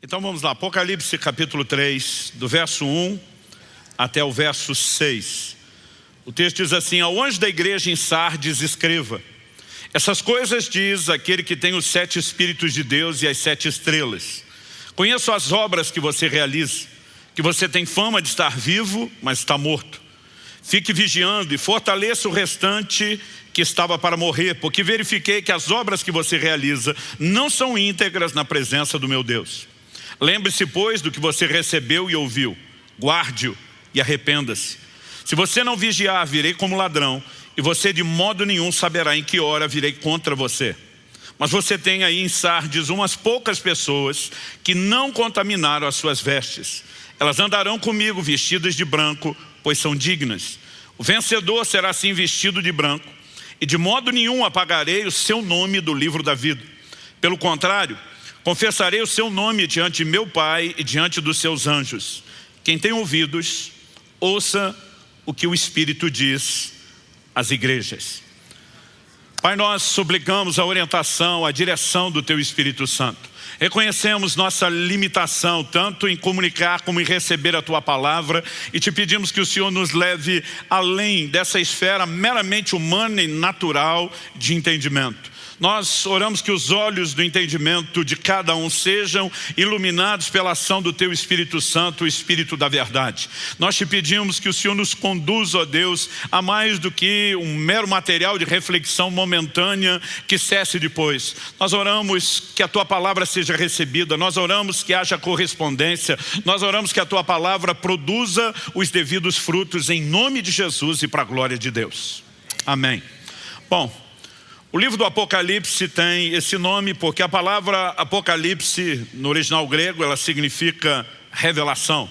Então vamos lá, Apocalipse capítulo 3, do verso 1 até o verso 6. O texto diz assim: ao anjo da igreja em Sardes escreva: essas coisas diz aquele que tem os 7 Espíritos de Deus e as 7 estrelas. Conheço as obras que você realiza, que você tem fama de estar vivo, mas está morto. Fique vigiando e fortaleça o restante que estava para morrer, porque verifiquei que as obras que você realiza não são íntegras na presença do meu Deus. Lembre-se, pois, do que você recebeu e ouviu. Guarde-o e arrependa-se. Se você não vigiar, virei como ladrão, e você de modo nenhum saberá em que hora virei contra você. Mas você tem aí em Sardes umas poucas pessoas que não contaminaram as suas vestes. Elas andarão comigo vestidas de branco, pois são dignas. O vencedor será assim vestido de branco, e de modo nenhum apagarei o seu nome do livro da vida. Pelo contrário, confessarei o seu nome diante de meu Pai e diante dos seus anjos. Quem tem ouvidos, ouça o que o Espírito diz às igrejas. Pai, nós suplicamos a orientação, a direção do Teu Espírito Santo. Reconhecemos nossa limitação, tanto em comunicar como em receber a Tua palavra, e te pedimos que o Senhor nos leve além dessa esfera meramente humana e natural de entendimento. Nós oramos que os olhos do entendimento de cada um sejam iluminados pela ação do Teu Espírito Santo, o Espírito da verdade. Nós te pedimos que o Senhor nos conduza, ó Deus, a mais do que um mero material de reflexão momentânea que cesse depois. Nós oramos que a Tua palavra seja recebida, nós oramos que haja correspondência, nós oramos que a Tua palavra produza os devidos frutos em nome de Jesus e para a glória de Deus. Amém. Bom, o livro do Apocalipse tem esse nome porque a palavra Apocalipse, no original grego, ela significa revelação.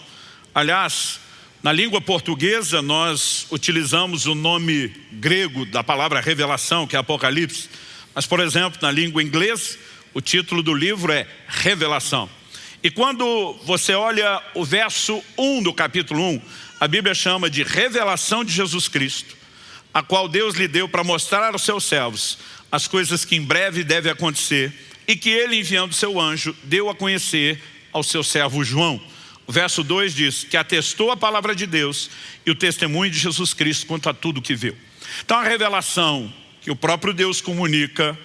Aliás, na língua portuguesa, nós utilizamos o nome grego da palavra revelação, que é Apocalipse. Mas, por exemplo, na língua inglesa, o título do livro é Revelação. E quando você olha o verso 1 do capítulo 1, a Bíblia chama de revelação de Jesus Cristo, a qual Deus lhe deu para mostrar aos seus servos as coisas que em breve devem acontecer, e que ele, enviando seu anjo, deu a conhecer ao seu servo João. O verso 2 diz que atestou a palavra de Deus e o testemunho de Jesus Cristo quanto a tudo que viu. Então a revelação que o próprio Deus comunica,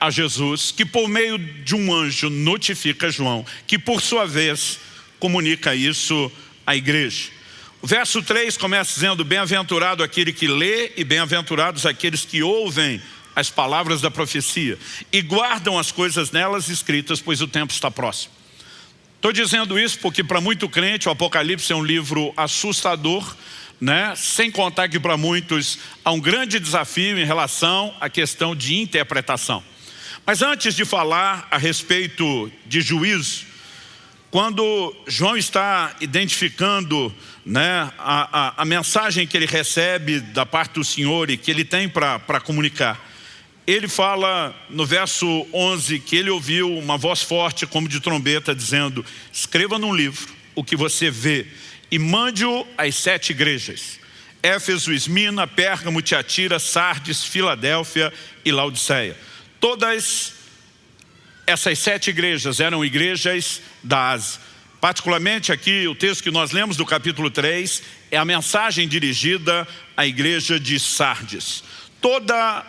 a Jesus, que por meio de um anjo notifica João, que por sua vez comunica isso à igreja. O verso 3 começa dizendo: bem-aventurado aquele que lê e bem-aventurados aqueles que ouvem as palavras da profecia e guardam as coisas nelas escritas, pois o tempo está próximo. Estou dizendo isso porque para muito crente o Apocalipse é um livro assustador, sem contar que para muitos há um grande desafio em relação à questão de interpretação. Mas antes de falar a respeito de juízo, quando João está identificando a mensagem que ele recebe da parte do Senhor e que ele tem para comunicar, ele fala no verso 11 que ele ouviu uma voz forte como de trombeta dizendo: escreva num livro o que você vê e mande-o às 7 igrejas: Éfeso, Esmina, Pérgamo, Tiatira, Sardes, Filadélfia e Laodiceia. Todas essas 7 igrejas eram igrejas da Ásia. Particularmente aqui o texto que nós lemos do capítulo 3 é a mensagem dirigida à igreja de Sardes. Toda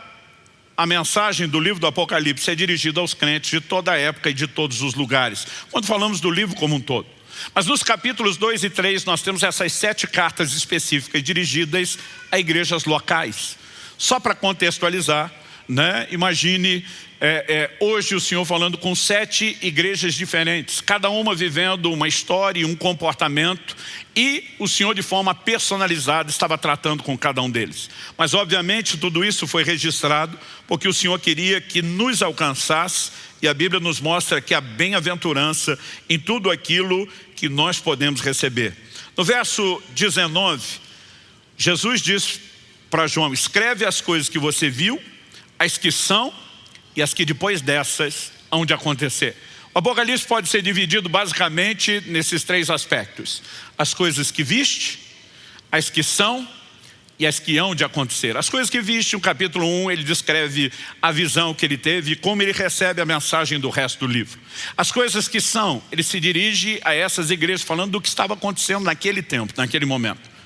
a mensagem do livro do Apocalipse é dirigida aos crentes de toda a época e de todos os lugares, quando falamos do livro como um todo. Mas nos capítulos 2 e 3 nós temos essas 7 cartas específicas dirigidas a igrejas locais. Só para contextualizar, imagine hoje o Senhor falando com 7 igrejas diferentes, cada uma vivendo uma história e um comportamento, e o Senhor de forma personalizada estava tratando com cada um deles. Mas obviamente tudo isso foi registrado porque o Senhor queria que nos alcançasse, e a Bíblia nos mostra que há bem-aventurança em tudo aquilo que nós podemos receber. No verso 19, Jesus diz para João: escreve as coisas que você viu, as que são e as que depois dessas hão de acontecer. O Apocalipse pode ser dividido basicamente nesses 3 aspectos: as coisas que viste, as que são e as que hão de acontecer. As coisas que viste, no capítulo 1, ele descreve a visão que ele teve e como ele recebe a mensagem do resto do livro. As coisas que são, ele se dirige a essas igrejas falando do que estava acontecendo naquele tempo, naquele momento.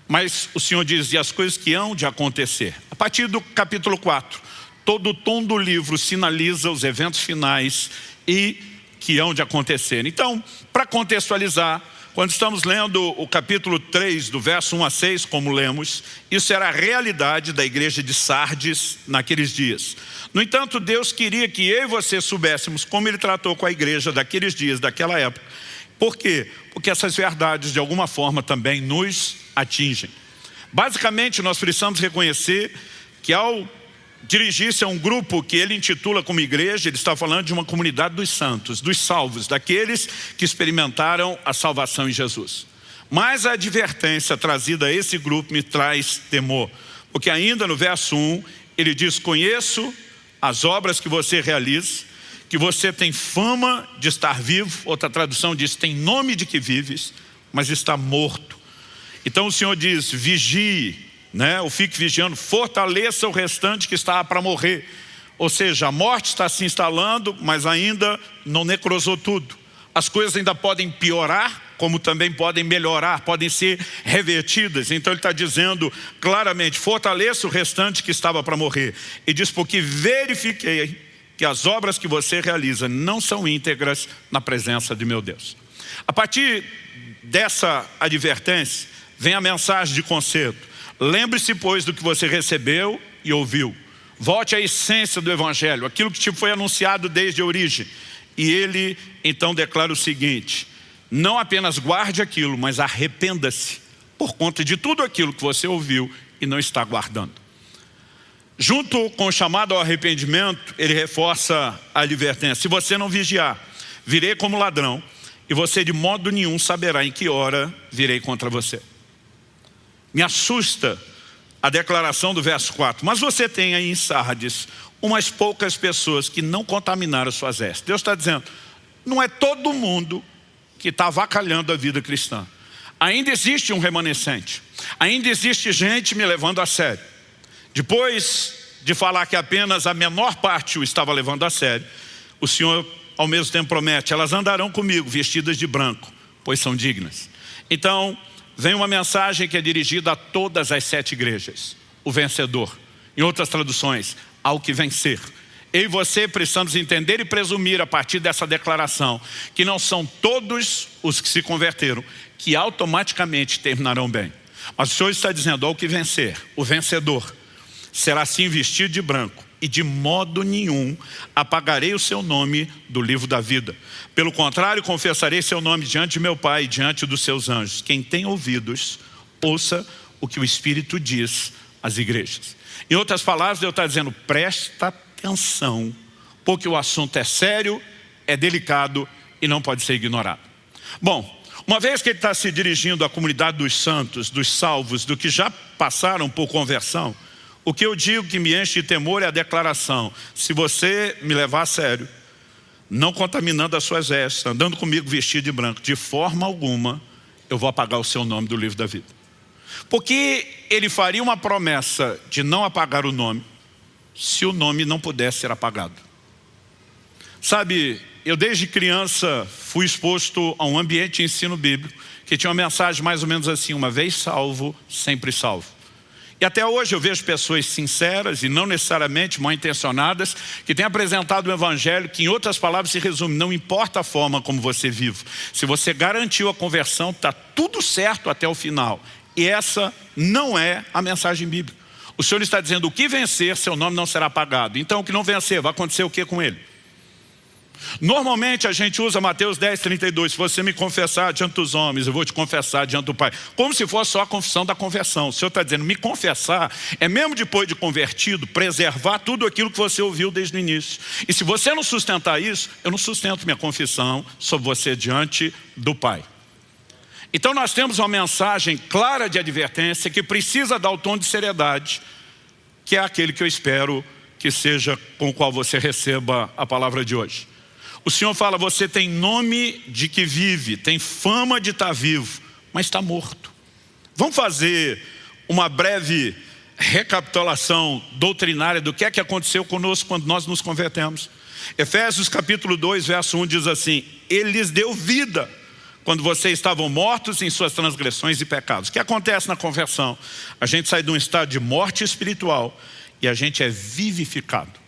Mas o Senhor diz, e as coisas que hão de acontecer. A partir do capítulo 4, todo o tom do livro sinaliza os eventos finais e que hão de acontecer. Então, para contextualizar, quando estamos lendo o capítulo 3, do verso 1 a 6, como lemos, isso era a realidade da igreja de Sardes naqueles dias. No entanto, Deus queria que eu e você soubéssemos como Ele tratou com a igreja daqueles dias, daquela época. Por quê? Porque essas verdades, de alguma forma, também nos atingem. Basicamente, nós precisamos reconhecer que ao dirigir-se a um grupo que ele intitula como igreja, ele está falando de uma comunidade dos santos, dos salvos, daqueles que experimentaram a salvação em Jesus. Mas a advertência trazida a esse grupo me traz temor, porque ainda no verso 1, ele diz, conheço as obras que você realiza, que você tem fama de estar vivo, outra tradução diz, tem nome de que vives, mas está morto. Então o Senhor diz, vigie, ou fique vigiando, fortaleça o restante que está para morrer. Ou seja, a morte está se instalando, mas ainda não necrosou tudo. As coisas ainda podem piorar, como também podem melhorar, podem ser revertidas. Então ele está dizendo claramente, fortaleça o restante que estava para morrer. E diz, porque verifiquei que as obras que você realiza não são íntegras na presença de meu Deus. A partir dessa advertência, vem a mensagem de conserto. Lembre-se, pois, do que você recebeu e ouviu. Volte à essência do Evangelho, aquilo que te foi anunciado desde a origem. E ele, então, declara o seguinte, não apenas guarde aquilo, mas arrependa-se por conta de tudo aquilo que você ouviu e não está guardando. Junto com o chamado ao arrependimento, ele reforça a advertência. Se você não vigiar, virei como ladrão, e você de modo nenhum saberá em que hora virei contra você. Me assusta a declaração do verso 4. Mas você tem aí em Sardes umas poucas pessoas que não contaminaram suas vestes. Deus está dizendo, não é todo mundo que está avacalhando a vida cristã. Ainda existe um remanescente. Ainda existe gente me levando a sério. Depois de falar que apenas a menor parte o estava levando a sério, o Senhor ao mesmo tempo promete, elas andarão comigo vestidas de branco, pois são dignas. Então, vem uma mensagem que é dirigida a todas as 7 igrejas. O vencedor. Em outras traduções, ao que vencer. Eu e você precisamos entender e presumir a partir dessa declaração que não são todos os que se converteram que automaticamente terminarão bem. Mas o Senhor está dizendo, ao que vencer, o vencedor será assim vestido de branco e de modo nenhum apagarei o seu nome do livro da vida. Pelo contrário, confessarei seu nome diante de meu Pai e diante dos seus anjos. Quem tem ouvidos, ouça o que o Espírito diz às igrejas. Em outras palavras, Deus está dizendo, presta atenção, porque o assunto é sério, é delicado e não pode ser ignorado. Bom, uma vez que ele está se dirigindo à comunidade dos santos, dos salvos, do que já passaram por conversão, o que eu digo que me enche de temor é a declaração, se você me levar a sério, não contaminando as suas vestes, andando comigo vestido de branco, de forma alguma, eu vou apagar o seu nome do livro da vida. Porque ele faria uma promessa de não apagar o nome, se o nome não pudesse ser apagado. Sabe, eu desde criança fui exposto a um ambiente de ensino bíblico que tinha uma mensagem mais ou menos assim, uma vez salvo, sempre salvo. E até hoje eu vejo pessoas sinceras e não necessariamente mal intencionadas que têm apresentado um evangelho que em outras palavras se resume, não importa a forma como você vive. Se você garantiu a conversão, está tudo certo até o final. E essa não é a mensagem bíblica. O Senhor está dizendo, o que vencer, seu nome não será apagado. Então o que não vencer, vai acontecer o que com ele? Normalmente a gente usa Mateus 10:32, se você me confessar diante dos homens, eu vou te confessar diante do Pai. Como se fosse só a confissão da conversão. O Senhor está dizendo, me confessar é mesmo depois de convertido, preservar tudo aquilo que você ouviu desde o início. E se você não sustentar isso, eu não sustento minha confissão sobre você diante do Pai. Então nós temos uma mensagem clara de advertência que precisa dar o tom de seriedade, que é aquele que eu espero que seja com o qual você receba a palavra de hoje. O Senhor fala, você tem nome de que vive, tem fama de estar vivo, mas está morto. Vamos fazer uma breve recapitulação doutrinária do que é que aconteceu conosco quando nós nos convertemos. Efésios capítulo 2, verso 1 diz assim: Ele lhes deu vida quando vocês estavam mortos em suas transgressões e pecados. O que acontece na conversão? A gente sai de um estado de morte espiritual e a gente é vivificado.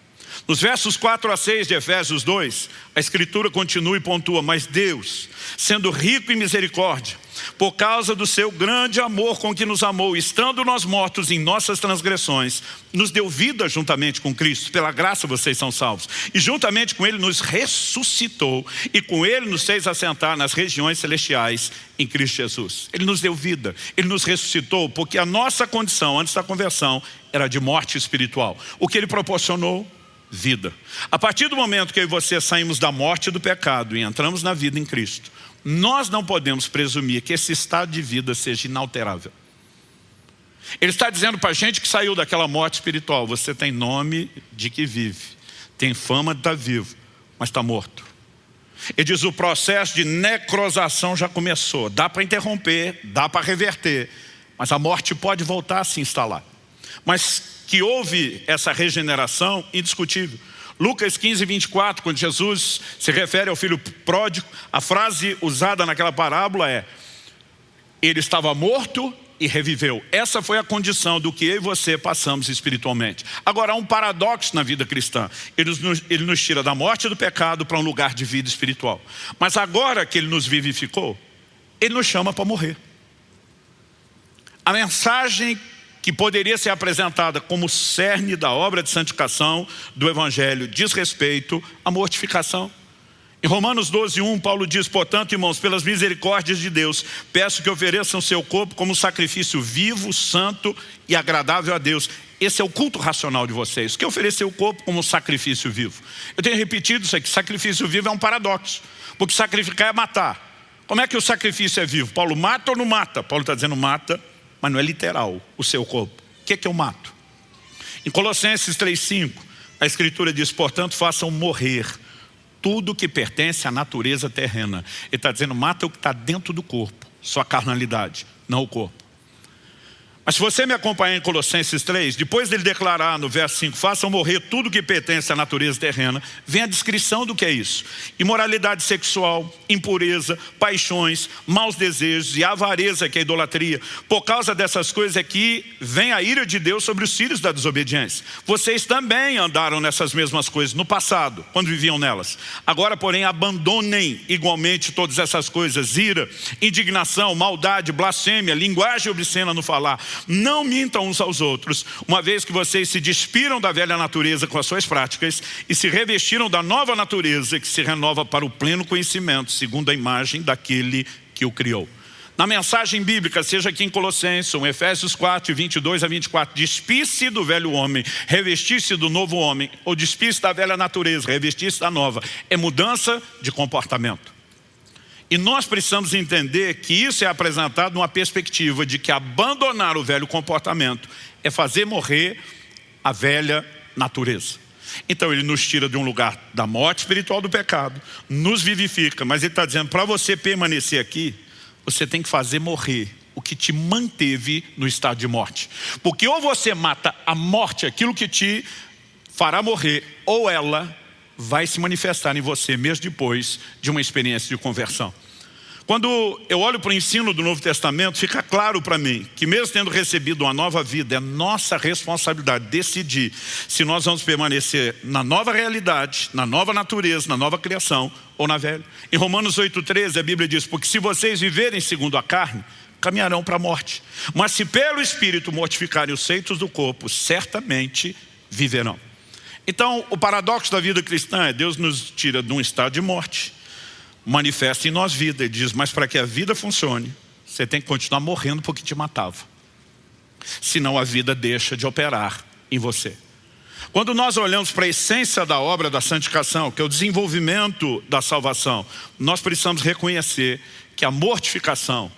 Nos versos 4 a 6 de Efésios 2, a Escritura continua e pontua: mas Deus, sendo rico em misericórdia, por causa do seu grande amor com que nos amou, estando nós mortos em nossas transgressões, nos deu vida juntamente com Cristo. Pela graça vocês são salvos. E juntamente com Ele nos ressuscitou, e com Ele nos fez assentar nas regiões celestiais em Cristo Jesus. Ele nos deu vida, Ele nos ressuscitou, porque a nossa condição antes da conversão era de morte espiritual. O que Ele proporcionou? Vida. A partir do momento que eu e você saímos da morte do pecado e entramos na vida em Cristo, nós não podemos presumir que esse estado de vida seja inalterável. Ele está dizendo para a gente que saiu daquela morte espiritual: você tem nome de que vive, tem fama de estar vivo, mas está morto. Ele diz: o processo de necrosação já começou. Dá para interromper, dá para reverter, mas a morte pode voltar a se instalar. Mas que houve essa regeneração, indiscutível. Lucas 15, 24, quando Jesus se refere ao filho pródigo, a frase usada naquela parábola é: ele estava morto e reviveu. Essa foi a condição do que eu e você passamos espiritualmente. Agora, há um paradoxo na vida cristã. Ele nos tira da morte do pecado para um lugar de vida espiritual. Mas agora que Ele nos vivificou, Ele nos chama para morrer. A mensagem que poderia ser apresentada como cerne da obra de santificação do Evangelho diz respeito à mortificação. Em Romanos 12, 1, Paulo diz: portanto, irmãos, pelas misericórdias de Deus, peço que ofereçam seu corpo como sacrifício vivo, santo e agradável a Deus. Esse é o culto racional de vocês, que oferecer o corpo como sacrifício vivo. Eu tenho repetido isso aqui: sacrifício vivo é um paradoxo, porque sacrificar é matar. Como é que o sacrifício é vivo? Paulo mata ou não mata? Paulo está dizendo mata, mas não é literal o seu corpo. O que é que eu mato? Em Colossenses 3,5, a Escritura diz: portanto, façam morrer tudo que pertence à natureza terrena. Ele está dizendo: mata o que está dentro do corpo, sua carnalidade, não o corpo. Mas se você me acompanhar em Colossenses 3, depois dele declarar no verso 5, façam morrer tudo que pertence à natureza terrena, vem a descrição do que é isso: imoralidade sexual, impureza, paixões, maus desejos e avareza, que é a idolatria. Por causa dessas coisas é que vem a ira de Deus sobre os filhos da desobediência. Vocês também andaram nessas mesmas coisas no passado, quando viviam nelas. Agora, porém, abandonem igualmente todas essas coisas: ira, indignação, maldade, blasfêmia, linguagem obscena no falar. Não mintam uns aos outros, uma vez que vocês se despiram da velha natureza com as suas práticas e se revestiram da nova natureza, que se renova para o pleno conhecimento, segundo a imagem daquele que o criou. Na mensagem bíblica, seja aqui em Colossenses, ou em Efésios 4, 22 a 24, despisse do velho homem, revestir-se do novo homem, ou despisse da velha natureza, revestir-se da nova. É mudança de comportamento. E nós precisamos entender que isso é apresentado numa perspectiva de que abandonar o velho comportamento é fazer morrer a velha natureza. Então Ele nos tira de um lugar da morte espiritual do pecado, nos vivifica, mas Ele está dizendo: para você permanecer aqui, você tem que fazer morrer o que te manteve no estado de morte. Porque ou você mata a morte, aquilo que te fará morrer, ou ela vai se manifestar em você mesmo depois de uma experiência de conversão. Quando eu olho para o ensino do Novo Testamento, fica claro para mim que mesmo tendo recebido uma nova vida, é nossa responsabilidade decidir se nós vamos permanecer na nova realidade, na nova natureza, na nova criação ou na velha. Em Romanos 8,13 a Bíblia diz: porque se vocês viverem segundo a carne, caminharão para a morte, mas se pelo Espírito mortificarem os feitos do corpo, certamente viverão. Então, o paradoxo da vida cristã é: Deus nos tira de um estado de morte, manifesta em nós vida. Ele diz: mas para que a vida funcione, você tem que continuar morrendo porque te matava. Senão a vida deixa de operar em você. Quando nós olhamos para a essência da obra da santificação, que é o desenvolvimento da salvação, nós precisamos reconhecer que a mortificação,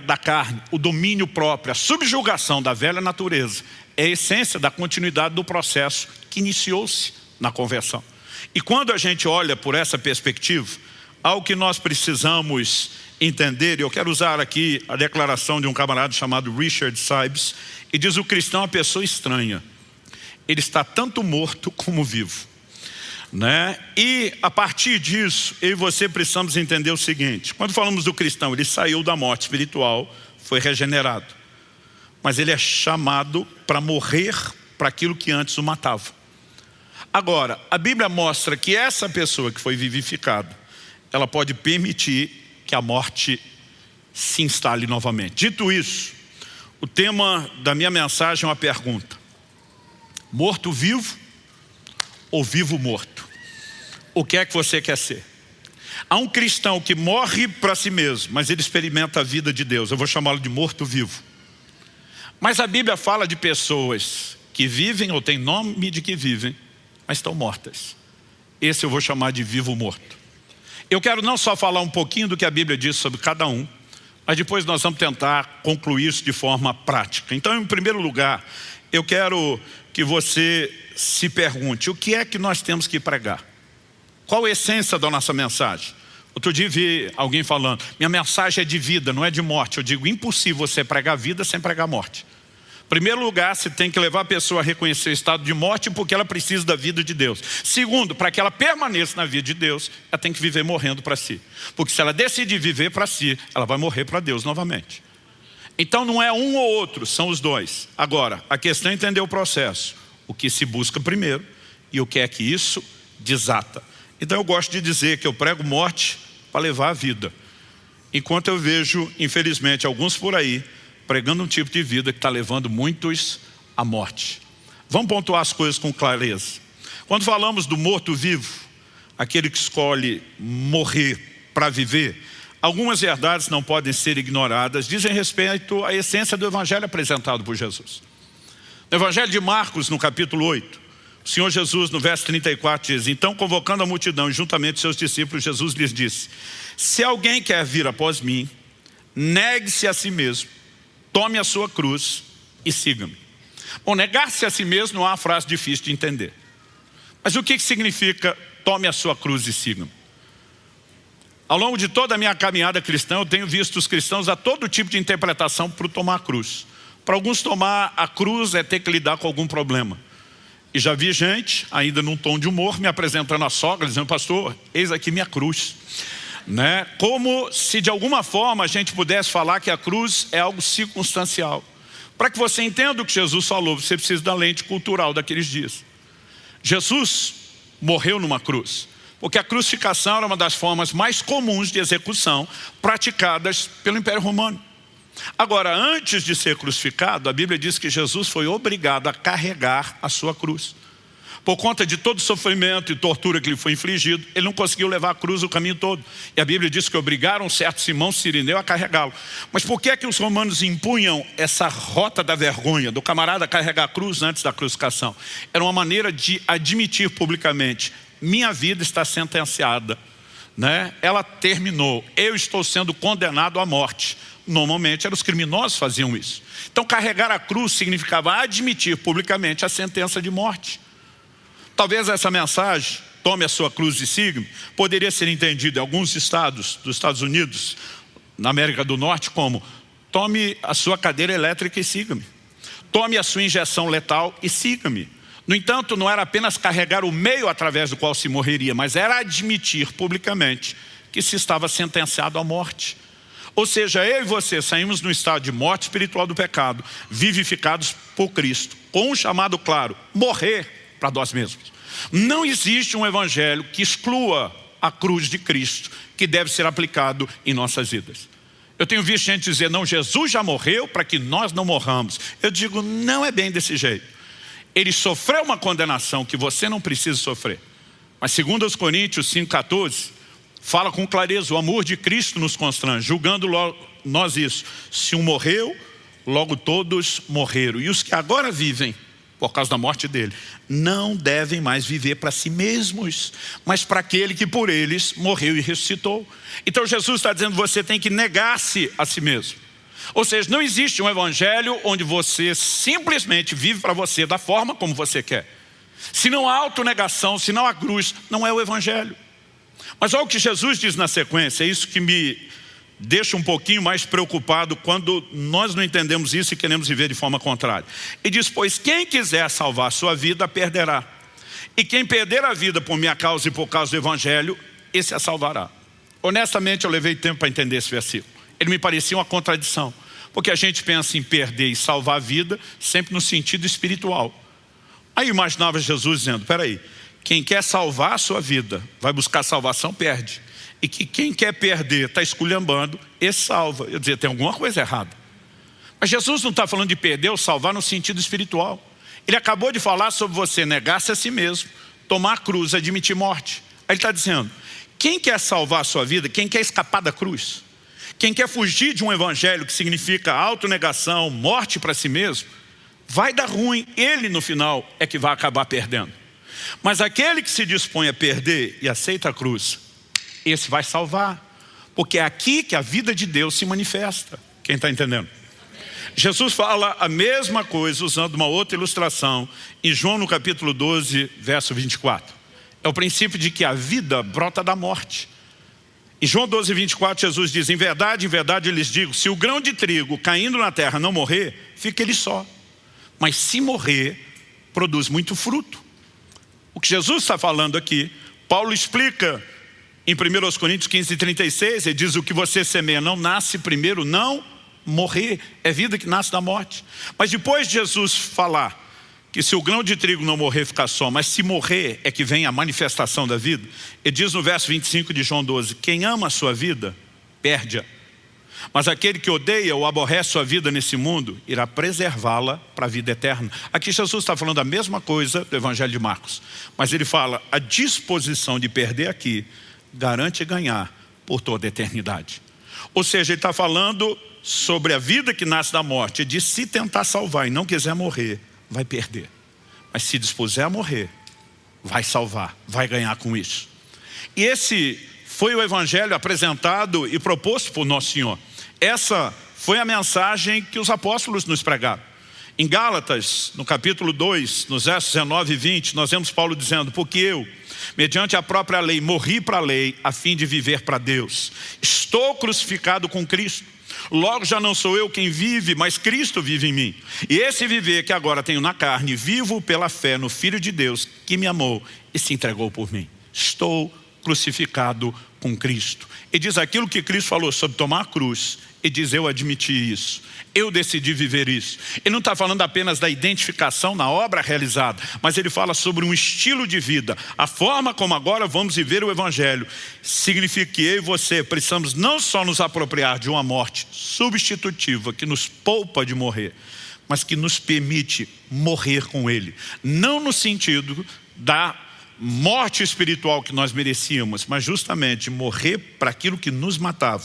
da carne, o domínio próprio, a subjugação da velha natureza, é a essência da continuidade do processo que iniciou-se na conversão. E quando a gente olha por essa perspectiva, algo que nós precisamos entender, e eu quero usar aqui a declaração de um camarada chamado Richard Sibes, e diz: o cristão é uma pessoa estranha. Ele está tanto morto como vivo. Né? E a partir disso, eu e você precisamos entender o seguinte: quando falamos do cristão, ele saiu da morte espiritual, foi regenerado, mas ele é chamado para morrer para aquilo que antes o matava. Agora, a Bíblia mostra que essa pessoa que foi vivificada, ela pode permitir que a morte se instale novamente. Dito isso, o tema da minha mensagem é uma pergunta: morto-vivo ou vivo-morto? O que é que você quer ser? Há um cristão que morre para si mesmo, mas ele experimenta a vida de Deus. Eu vou chamá-lo de morto-vivo. Mas a Bíblia fala de pessoas que vivem ou têm nome de que vivem, mas estão mortas. Esse eu vou chamar de vivo-morto. Eu quero não só falar um pouquinho do que a Bíblia diz sobre cada um, mas depois nós vamos tentar concluir isso de forma prática. Então, em primeiro lugar, eu quero que você se pergunte: o que é que nós temos que pregar? Qual a essência da nossa mensagem? Outro dia vi alguém falando: minha mensagem é de vida, não é de morte. Eu digo: impossível você pregar vida sem pregar morte. Em primeiro lugar, você tem que levar a pessoa a reconhecer o estado de morte, porque ela precisa da vida de Deus. Segundo, para que ela permaneça na vida de Deus, ela tem que viver morrendo para si. Porque se ela decidir viver para si, ela vai morrer para Deus novamente. Então não é um ou outro, são os dois. Agora, a questão é entender o processo. O que se busca primeiro e o que é que isso desata. Então eu gosto de dizer que eu prego morte para levar a vida. Enquanto eu vejo, infelizmente, alguns por aí pregando um tipo de vida que está levando muitos à morte. Vamos pontuar as coisas com clareza. Quando falamos do morto-vivo, aquele que escolhe morrer para viver, algumas verdades não podem ser ignoradas, dizem respeito à essência do evangelho apresentado por Jesus. No evangelho de Marcos, no capítulo 8, o Senhor Jesus, no verso 34, diz: então, convocando a multidão e juntamente seus discípulos, Jesus lhes disse: se alguém quer vir após mim, negue-se a si mesmo, tome a sua cruz e siga-me. Bom, negar-se a si mesmo não é uma frase difícil de entender. Mas o que significa tome a sua cruz e siga-me? Ao longo de toda a minha caminhada cristã, eu tenho visto os cristãos a todo tipo de interpretação para tomar a cruz. Para alguns, tomar a cruz é ter que lidar com algum problema. E já vi gente, ainda num tom de humor, me apresentando a sogra, dizendo: pastor, eis aqui minha cruz. Né? Como se de alguma forma a gente pudesse falar que a cruz é algo circunstancial. Para que você entenda o que Jesus falou, você precisa da lente cultural daqueles dias. Jesus morreu numa cruz, porque a crucificação era uma das formas mais comuns de execução praticadas pelo Império Romano. Agora, antes de ser crucificado, a Bíblia diz que Jesus foi obrigado a carregar a sua cruz. Por conta de todo o sofrimento e tortura que lhe foi infligido, ele não conseguiu levar a cruz o caminho todo. E a Bíblia diz que obrigaram certo Simão Cirineu a carregá-lo. Mas por que é que os romanos impunham essa rota da vergonha, do camarada carregar a cruz antes da crucificação? Era uma maneira de admitir publicamente: minha vida está sentenciada, né? Ela terminou, eu estou sendo condenado à morte. Normalmente eram os criminosos que faziam isso. Então carregar a cruz significava admitir publicamente a sentença de morte. Talvez essa mensagem, tome a sua cruz e siga-me, poderia ser entendida em alguns estados dos Estados Unidos, na América do Norte, como: tome a sua cadeira elétrica e siga-me. Tome a sua injeção letal e siga-me. No entanto, não era apenas carregar o meio através do qual se morreria, mas era admitir publicamente que se estava sentenciado à morte. Ou seja, eu e você saímos no estado de morte espiritual do pecado, vivificados por Cristo, com um chamado claro: morrer para nós mesmos. Não existe um evangelho que exclua a cruz de Cristo, que deve ser aplicado em nossas vidas. Eu tenho visto gente dizer: não, Jesus já morreu para que nós não morramos. Eu digo: não é bem desse jeito. Ele sofreu uma condenação que você não precisa sofrer. Mas segundo os Coríntios 5,14, fala com clareza: o amor de Cristo nos constrange, julgando nós isso: se um morreu, logo todos morreram. E os que agora vivem, por causa da morte dele, não devem mais viver para si mesmos, mas para aquele que por eles morreu e ressuscitou. Então Jesus está dizendo: você tem que negar-se a si mesmo. Ou seja, não existe um evangelho onde você simplesmente vive para você da forma como você quer. Se não há autonegação, se não há cruz, não é o evangelho. Mas olha o que Jesus diz na sequência, é isso que me deixa um pouquinho mais preocupado quando nós não entendemos isso e queremos viver de forma contrária. E diz, pois quem quiser salvar a sua vida, perderá. E quem perder a vida por minha causa e por causa do Evangelho, esse a salvará. Honestamente, eu levei tempo para entender esse versículo. Ele me parecia uma contradição. Porque a gente pensa em perder e salvar a vida sempre no sentido espiritual. Aí eu imaginava Jesus dizendo, espera aí, quem quer salvar a sua vida, vai buscar salvação, perde. E que quem quer perder, está esculhambando, esse salva. Eu dizia, tem alguma coisa errada. Mas Jesus não está falando de perder ou salvar no sentido espiritual. Ele acabou de falar sobre você negar-se a si mesmo, tomar a cruz, admitir morte. Aí ele está dizendo, quem quer salvar a sua vida, quem quer escapar da cruz, quem quer fugir de um evangelho que significa autonegação, morte para si mesmo, vai dar ruim, ele no final é que vai acabar perdendo. Mas aquele que se dispõe a perder e aceita a cruz, esse vai salvar, porque é aqui que a vida de Deus se manifesta. Quem está entendendo? Jesus fala a mesma coisa usando uma outra ilustração em João no capítulo 12, verso 24. É o princípio de que a vida brota da morte. Em João 12, 24, Jesus diz, em verdade eu lhes digo, se o grão de trigo caindo na terra não morrer, fica ele só. Mas se morrer, produz muito fruto. O que Jesus está falando aqui, Paulo explica em 1 Coríntios 15, 36, ele diz, o que você semeia não nasce primeiro, não morrer, é vida que nasce da morte. Mas depois de Jesus falar que se o grão de trigo não morrer, fica só, mas se morrer é que vem a manifestação da vida, ele diz no verso 25 de João 12, quem ama a sua vida, perde-a. Mas aquele que odeia ou aborrece sua vida nesse mundo, irá preservá-la para a vida eterna. Aqui Jesus está falando a mesma coisa do Evangelho de Marcos. Mas ele fala, a disposição de perder aqui, garante ganhar por toda a eternidade. Ou seja, ele está falando sobre a vida que nasce da morte. Ele diz, se tentar salvar e não quiser morrer, vai perder. Mas se dispuser a morrer, vai salvar, vai ganhar com isso. E esse foi o Evangelho apresentado e proposto por Nosso Senhor. Essa foi a mensagem que os apóstolos nos pregaram. Em Gálatas, no capítulo 2, nos versos 19 e 20, nós vemos Paulo dizendo, porque eu, mediante a própria lei, morri para a lei, a fim de viver para Deus. Estou crucificado com Cristo. Logo já não sou eu quem vive, mas Cristo vive em mim. E esse viver que agora tenho na carne, vivo pela fé no Filho de Deus, que me amou e se entregou por mim. Estou crucificado com Cristo. E diz aquilo que Cristo falou sobre tomar a cruz. E diz, eu admiti isso. Eu decidi viver isso. Ele não está falando apenas da identificação na obra realizada, mas ele fala sobre um estilo de vida. A forma como agora vamos viver o Evangelho significa que eu e você precisamos não só nos apropriar de uma morte substitutiva que nos poupa de morrer, mas que nos permite morrer com Ele. Não no sentido da morte espiritual que nós merecíamos, mas justamente morrer para aquilo que nos matava,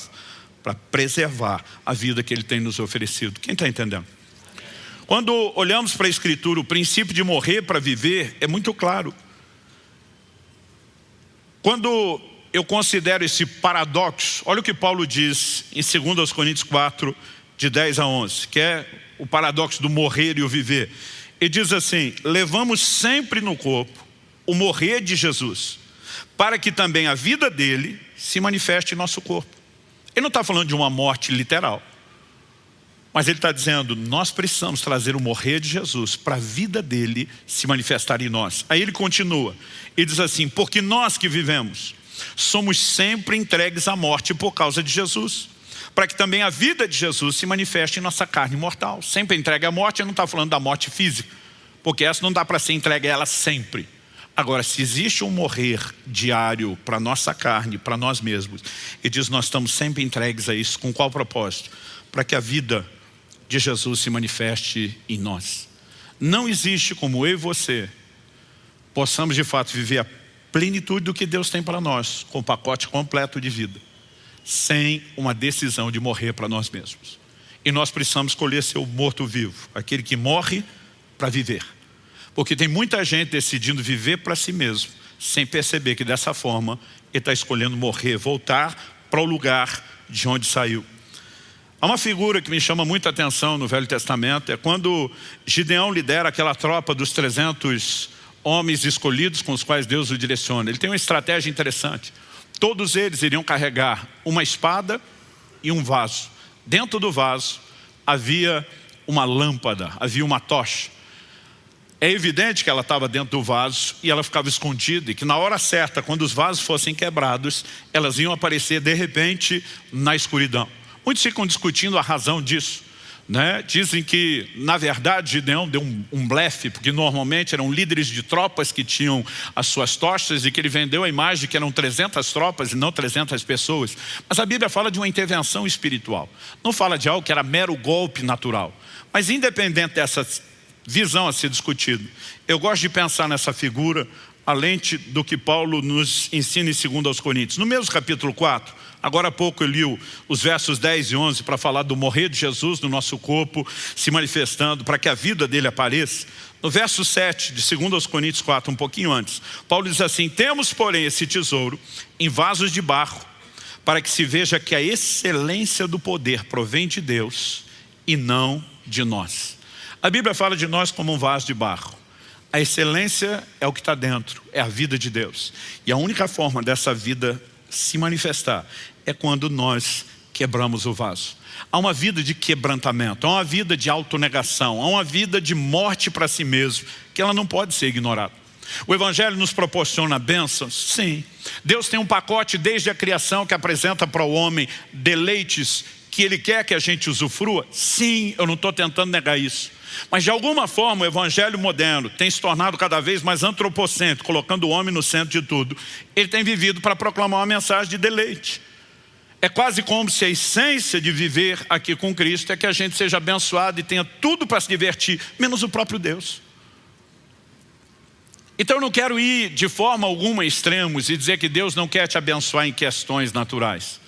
para preservar a vida que Ele tem nos oferecido. Quem está entendendo? Quando olhamos para a Escritura, o princípio de morrer para viver é muito claro. Quando eu considero esse paradoxo, olha o que Paulo diz em 2 Coríntios 4, de 10 a 11, que é o paradoxo do morrer e o viver. Ele diz assim, levamos sempre no corpo o morrer de Jesus, para que também a vida dele se manifeste em nosso corpo. Ele não está falando de uma morte literal, mas ele está dizendo, nós precisamos trazer o morrer de Jesus para a vida dele se manifestar em nós. Aí ele continua, ele diz assim, porque nós que vivemos, somos sempre entregues à morte por causa de Jesus, para que também a vida de Jesus se manifeste em nossa carne mortal. Sempre entregue à morte, ele não está falando da morte física, porque essa não dá para ser entregue a ela sempre. Agora, se existe um morrer diário para a nossa carne, para nós mesmos, ele diz, nós estamos sempre entregues a isso. Com qual propósito? Para que a vida de Jesus se manifeste em nós. Não existe como eu e você possamos de fato viver a plenitude do que Deus tem para nós, com o pacote completo de vida, sem uma decisão de morrer para nós mesmos. E nós precisamos escolher ser o morto-vivo, aquele que morre para viver. Porque tem muita gente decidindo viver para si mesmo, sem perceber que dessa forma ele está escolhendo morrer, voltar para o lugar de onde saiu. Há uma figura que me chama muita atenção no Velho Testamento, é quando Gideão lidera aquela tropa dos 300 homens escolhidos com os quais Deus o direciona. Ele tem uma estratégia interessante. Todos eles iriam carregar uma espada e um vaso. Dentro do vaso havia uma lâmpada, havia uma tocha. É evidente que ela estava dentro do vaso e ela ficava escondida, e que na hora certa, quando os vasos fossem quebrados, elas iam aparecer de repente na escuridão. Muitos ficam discutindo a razão disso, né? Dizem que, na verdade, Gideão deu um blefe, porque normalmente eram líderes de tropas que tinham as suas tochas, e que ele vendeu a imagem de que eram 300 tropas e não 300 pessoas. Mas a Bíblia fala de uma intervenção espiritual. Não fala de algo que era mero golpe natural. Mas independente dessa visão a ser discutida, eu gosto de pensar nessa figura à lente do que Paulo nos ensina em 2 Coríntios. No mesmo capítulo 4, agora há pouco eu li os versos 10 e 11 para falar do morrer de Jesus no nosso corpo, se manifestando para que a vida dele apareça. No verso 7 de 2 Coríntios 4, um pouquinho antes, Paulo diz assim: temos, porém, esse tesouro em vasos de barro, para que se veja que a excelência do poder provém de Deus e não de nós. A Bíblia fala de nós como um vaso de barro. A excelência é o que está dentro, é a vida de Deus. E a única forma dessa vida se manifestar é quando nós quebramos o vaso. Há uma vida de quebrantamento, há uma vida de autonegação, há uma vida de morte para si mesmo, que ela não pode ser ignorada. O Evangelho nos proporciona bênçãos? Sim. Deus tem um pacote desde a criação que apresenta para o homem deleites que Ele quer que a gente usufrua? Sim, eu não estou tentando negar isso. Mas de alguma forma o evangelho moderno tem se tornado cada vez mais antropocêntrico, colocando o homem no centro de tudo. Ele tem vivido para proclamar uma mensagem de deleite. É quase como se a essência de viver aqui com Cristo é que a gente seja abençoado e tenha tudo para se divertir, menos o próprio Deus. Então eu não quero ir de forma alguma a extremos e dizer que Deus não quer te abençoar em questões naturais.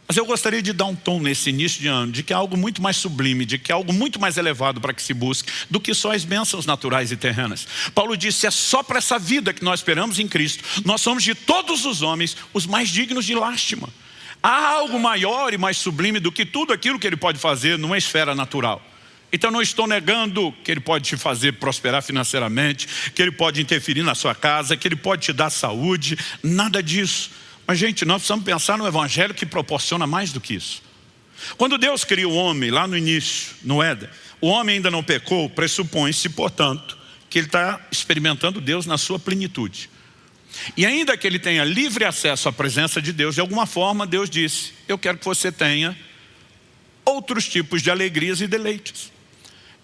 Mas eu gostaria de dar um tom nesse início de ano, de que é algo muito mais sublime, de que é algo muito mais elevado para que se busque, do que só as bênçãos naturais e terrenas. Paulo disse, é só para essa vida que nós esperamos em Cristo. Nós somos de todos os homens os mais dignos de lástima. Há algo maior e mais sublime do que tudo aquilo que Ele pode fazer numa esfera natural. Então não estou negando que Ele pode te fazer prosperar financeiramente, que Ele pode interferir na sua casa, que Ele pode te dar saúde, nada disso. Mas, gente, nós precisamos pensar no evangelho que proporciona mais do que isso. Quando Deus cria o homem, lá no início, no Éden, o homem ainda não pecou, pressupõe-se, portanto, que ele está experimentando Deus na sua plenitude. E ainda que ele tenha livre acesso à presença de Deus, de alguma forma Deus disse, eu quero que você tenha outros tipos de alegrias e deleites.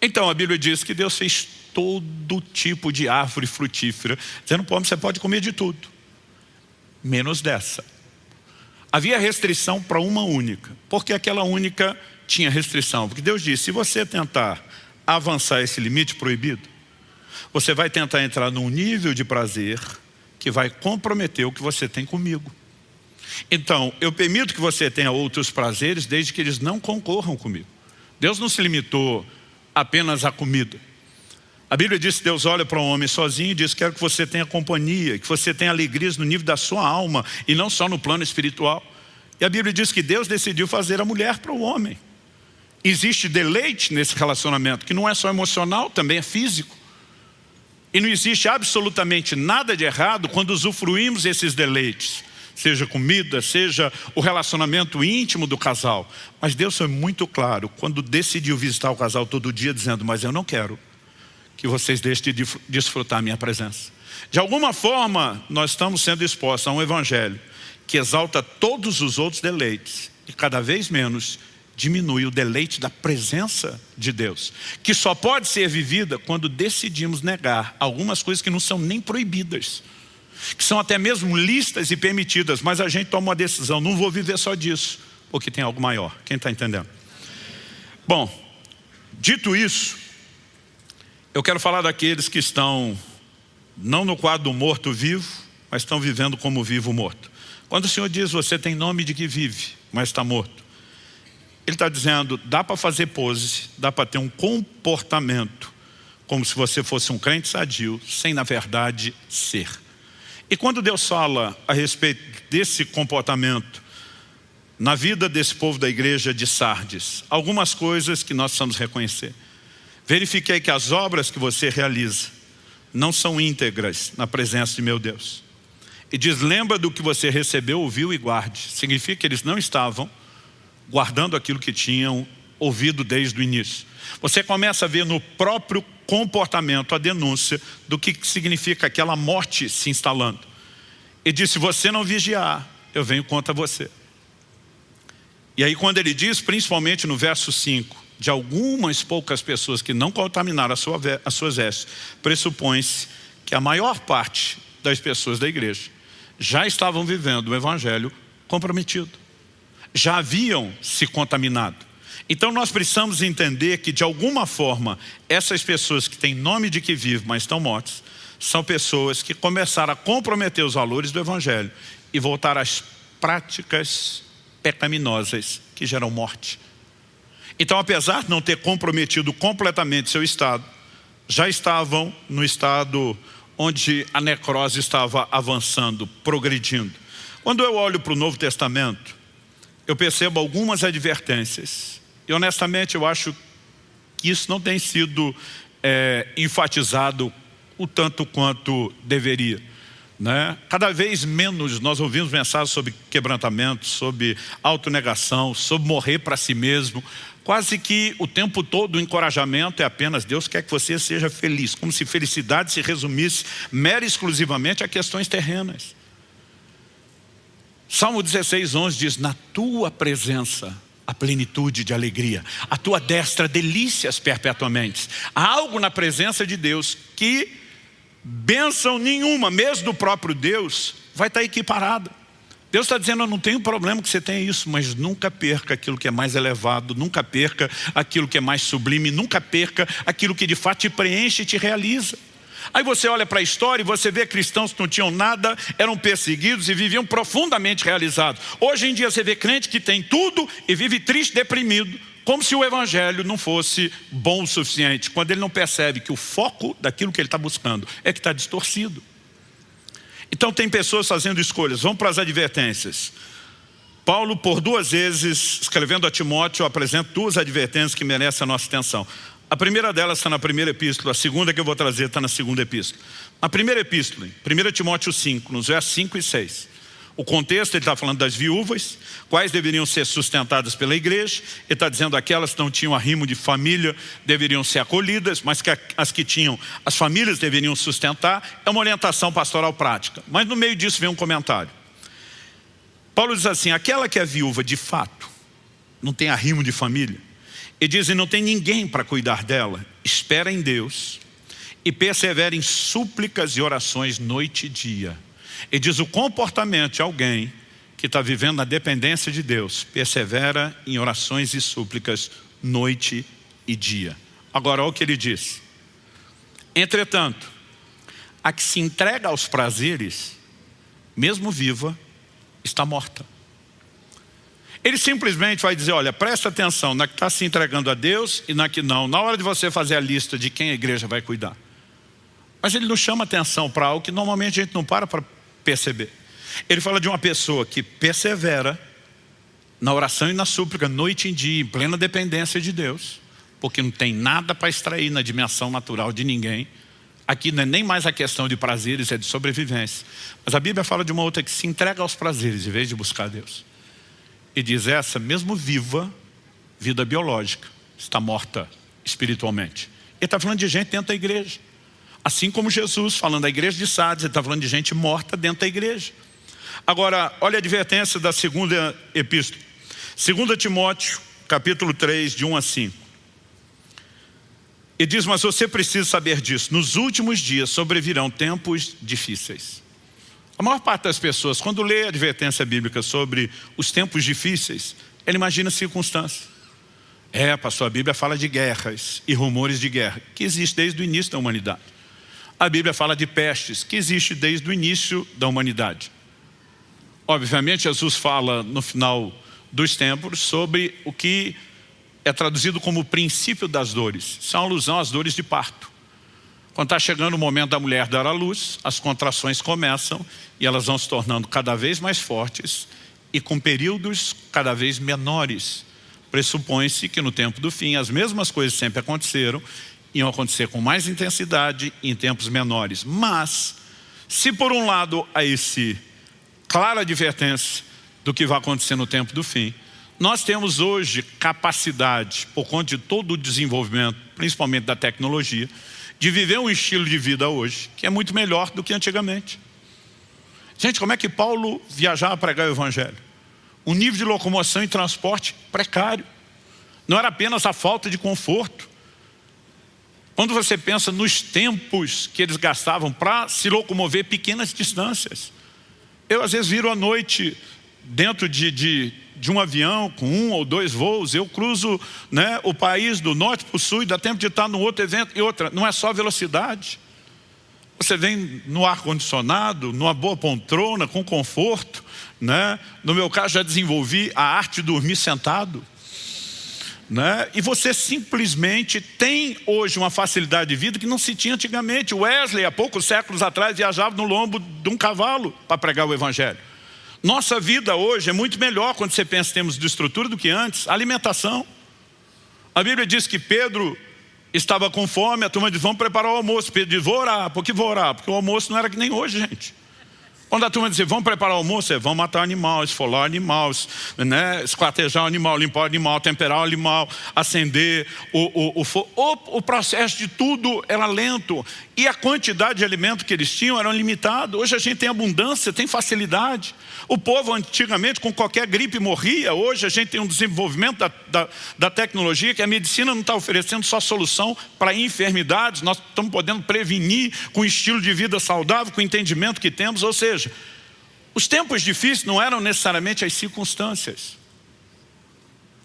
Então a Bíblia diz que Deus fez todo tipo de árvore frutífera, dizendo, pô, você pode comer de tudo, menos dessa. Havia restrição para uma única. Porque aquela única tinha restrição? Porque Deus disse, se você tentar avançar esse limite proibido, você vai tentar entrar num nível de prazer que vai comprometer o que você tem comigo. Então, eu permito que você tenha outros prazeres desde que eles não concorram comigo. Deus não se limitou apenas à comida. A Bíblia diz que Deus olha para um homem sozinho e diz, quero que você tenha companhia, que você tenha alegrias no nível da sua alma e não só no plano espiritual. E a Bíblia diz que Deus decidiu fazer a mulher para o homem. Existe deleite nesse relacionamento, que não é só emocional, também é físico. E não existe absolutamente nada de errado quando usufruímos esses deleites. Seja comida, seja o relacionamento íntimo do casal. Mas Deus foi muito claro quando decidiu visitar o casal todo dia, dizendo, mas eu não quero que vocês deixem de desfrutar a minha presença. De alguma forma, nós estamos sendo expostos a um evangelho que exalta todos os outros deleites e cada vez menos diminui o deleite da presença de Deus, que só pode ser vivida quando decidimos negar algumas coisas que não são nem proibidas, que são até mesmo lícitas e permitidas, mas a gente toma uma decisão, não vou viver só disso, porque tem algo maior. Quem está entendendo? Bom, dito isso, eu quero falar daqueles que estão não no quadro do morto-vivo, mas estão vivendo como vivo-morto. Quando o Senhor diz, você tem nome de que vive, mas está morto, Ele está dizendo, dá para fazer pose, dá para ter um comportamento como se você fosse um crente sadio, sem na verdade ser. E quando Deus fala a respeito desse comportamento na vida desse povo da igreja de Sardes, algumas coisas que nós precisamos reconhecer. Verifiquei que as obras que você realiza não são íntegras na presença de meu Deus. E diz, lembra do que você recebeu, ouviu e guarde. Significa que eles não estavam guardando aquilo que tinham ouvido desde o início. Você começa a ver no próprio comportamento a denúncia do que significa aquela morte se instalando. E diz, se você não vigiar, eu venho contra você. E aí quando ele diz, principalmente no verso 5, de algumas poucas pessoas que não contaminaram as suas vestes, pressupõe-se que a maior parte das pessoas da igreja já estavam vivendo o evangelho comprometido. Já haviam se contaminado. Então nós precisamos entender que de alguma forma essas pessoas que têm nome de que vivem, mas estão mortas, são pessoas que começaram a comprometer os valores do evangelho e voltar às práticas pecaminosas que geram morte. Então, apesar de não ter comprometido completamente seu estado, já estavam no estado onde a necrose estava avançando, progredindo. Quando eu olho para o Novo Testamento, eu percebo algumas advertências. E honestamente eu acho que isso não tem sido enfatizado o tanto quanto deveria, né? Cada vez menos nós ouvimos mensagens sobre quebrantamento, sobre autonegação, sobre morrer para si mesmo. Quase que o tempo todo o encorajamento é apenas Deus quer que você seja feliz, como se felicidade se resumisse mera e exclusivamente a questões terrenas. Salmo 16:11 diz, na tua presença a plenitude de alegria, a tua destra delícias perpetuamente. Há algo na presença de Deus que bênção nenhuma, mesmo do próprio Deus, vai estar equiparada. Deus está dizendo, eu não tenho problema que você tenha isso, mas nunca perca aquilo que é mais elevado, nunca perca aquilo que é mais sublime, nunca perca aquilo que de fato te preenche e te realiza. Aí você olha para a história e você vê cristãos que não tinham nada, eram perseguidos e viviam profundamente realizados. Hoje em dia você vê crente que tem tudo e vive triste, deprimido, como se o evangelho não fosse bom o suficiente, quando ele não percebe que o foco daquilo que ele está buscando é que está distorcido. Então tem pessoas fazendo escolhas. Vamos para as advertências. Paulo, por 2 vezes, escrevendo a Timóteo, apresenta 2 advertências que merecem a nossa atenção. A primeira delas está na primeira epístola, a segunda que eu vou trazer está na segunda epístola. Na primeira epístola, 1 Timóteo 5, nos versos 5 e 6. O contexto, ele está falando das viúvas, quais deveriam ser sustentadas pela igreja. Ele está dizendo aquelas que não tinham arrimo de família deveriam ser acolhidas, mas que as que tinham, as famílias deveriam sustentar. É uma orientação pastoral prática. Mas no meio disso vem um comentário. Paulo diz assim, aquela que é viúva de fato, não tem arrimo de família, e diz, e não tem ninguém para cuidar dela, espera em Deus e persevera em súplicas e orações noite e dia. E diz, o comportamento de alguém que está vivendo na dependência de Deus, persevera em orações e súplicas noite e dia. Agora olha o que ele diz. Entretanto, a que se entrega aos prazeres, mesmo viva, está morta. Ele simplesmente vai dizer, olha, presta atenção na que está se entregando a Deus e na que não. Na hora de você fazer a lista de quem a igreja vai cuidar. Mas ele não chama atenção para algo que normalmente a gente não para perceber. Ele fala de uma pessoa que persevera na oração e na súplica, noite e dia, em plena dependência de Deus, porque não tem nada para extrair na dimensão natural de ninguém. Aqui não é nem mais a questão de prazeres, é de sobrevivência. Mas a Bíblia fala de uma outra que se entrega aos prazeres, em vez de buscar Deus. E diz, essa mesmo viva, vida biológica, está morta espiritualmente. Ele está falando de gente dentro da igreja. Assim como Jesus, falando da igreja de Sardes, ele está falando de gente morta dentro da igreja. Agora, olha a advertência da segunda epístola. 2 Timóteo, capítulo 3, de 1 a 5. E diz, mas você precisa saber disso. Nos últimos dias sobrevirão tempos difíceis. A maior parte das pessoas, quando lê a advertência bíblica sobre os tempos difíceis, ela imagina circunstâncias. Pastor, a Bíblia fala de guerras e rumores de guerra, que existe desde o início da humanidade. A Bíblia fala de pestes, que existe desde o início da humanidade. Obviamente, Jesus fala no final dos tempos sobre o que é traduzido como o princípio das dores. Isso é uma alusão às dores de parto. Quando está chegando o momento da mulher dar à luz, as contrações começam e elas vão se tornando cada vez mais fortes e com períodos cada vez menores. Pressupõe-se que no tempo do fim as mesmas coisas sempre aconteceram, iam acontecer com mais intensidade em tempos menores. Mas, Se por um lado há esse clara advertência do que vai acontecer no tempo do fim, nós temos hoje capacidade, por conta de todo o desenvolvimento, principalmente da tecnologia, de viver um estilo de vida hoje que é muito melhor do que antigamente. Gente, como é que Paulo viajava para pregar o evangelho? Um nível de locomoção e transporte precário. Não era apenas a falta de conforto. Quando você pensa nos tempos que eles gastavam para se locomover pequenas distâncias. Eu às vezes viro à noite dentro de um avião com 1 ou 2 voos. Eu cruzo, né, o país do norte para o sul e dá tempo de estar num outro evento. E outra, não é só velocidade. Você vem no ar-condicionado, numa boa poltrona, com conforto, né? No meu caso já desenvolvi a arte de dormir sentado, né? E você simplesmente tem hoje uma facilidade de vida que não se tinha antigamente. Wesley, há poucos séculos atrás, viajava no lombo de um cavalo para pregar o evangelho. Nossa vida hoje é muito melhor quando você pensa em termos de estrutura do que antes. Alimentação. A Bíblia diz que Pedro estava com fome, a turma diz, vamos preparar o almoço. Pedro diz, vou orar. Por que vou orar? Porque o almoço não era que nem hoje, gente. Quando a turma diz, vamos preparar o almoço, vamos matar o animal, esfolar o animal, né? Esquartejar o animal, limpar o animal, temperar o animal, acender o fogo. O processo de tudo era lento. E a quantidade de alimento que eles tinham era limitada. Hoje a gente tem abundância, tem facilidade. O povo antigamente com qualquer gripe morria. Hoje a gente tem um desenvolvimento da tecnologia que a medicina não está oferecendo só solução para enfermidades. Nós estamos podendo prevenir com o estilo de vida saudável, com o entendimento que temos. Ou seja, os tempos difíceis não eram necessariamente as circunstâncias.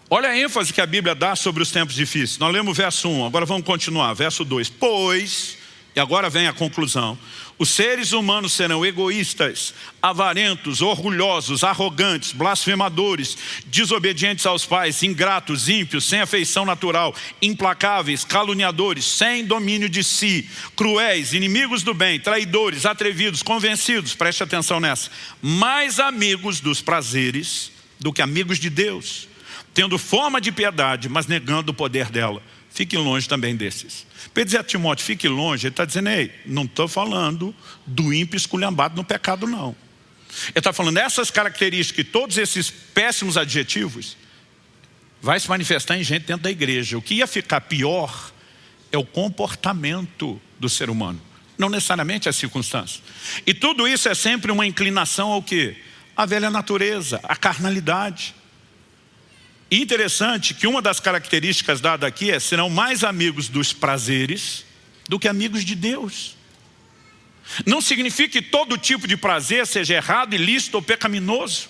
Olha a ênfase que a Bíblia dá sobre os tempos difíceis. Nós lemos o verso 1, agora vamos continuar, verso 2. Pois, e agora vem a conclusão, os seres humanos serão egoístas, avarentos, orgulhosos, arrogantes, blasfemadores, desobedientes aos pais, ingratos, ímpios, sem afeição natural, implacáveis, caluniadores, sem domínio de si, cruéis, inimigos do bem, traidores, atrevidos, convencidos, preste atenção nessa, mais amigos dos prazeres do que amigos de Deus, tendo forma de piedade, mas negando o poder dela. Fique longe também desses. Pedro diz a Timóteo, fique longe. Ele está dizendo, ei, não estou falando do ímpio esculhambado no pecado, não. Ele está falando, essas características, todos esses péssimos adjetivos, vai se manifestar em gente dentro da igreja. O que ia ficar pior é o comportamento do ser humano, não necessariamente as circunstâncias. E tudo isso é sempre uma inclinação ao quê? A velha natureza, a carnalidade. E interessante que uma das características dadas aqui é serão mais amigos dos prazeres do que amigos de Deus. Não significa que todo tipo de prazer seja errado, ilícito ou pecaminoso.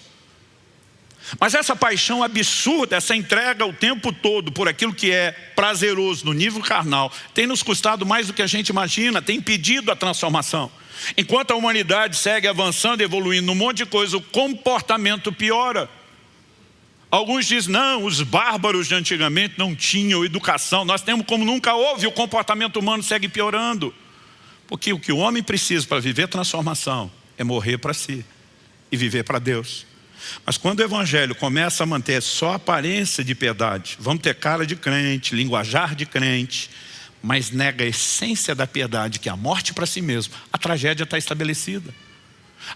Mas essa paixão absurda, essa entrega o tempo todo por aquilo que é prazeroso no nível carnal, tem nos custado mais do que a gente imagina, tem impedido a transformação. Enquanto a humanidade segue avançando, evoluindo num monte de coisa, o comportamento piora. Alguns dizem, não, os bárbaros de antigamente não tinham educação. Nós temos como nunca houve, o comportamento humano segue piorando. Porque o que o homem precisa para viver transformação é morrer para si e viver para Deus. Mas quando o evangelho começa a manter só a aparência de piedade, vamos ter cara de crente, linguajar de crente, mas nega a essência da piedade, que é a morte para si mesmo, a tragédia está estabelecida.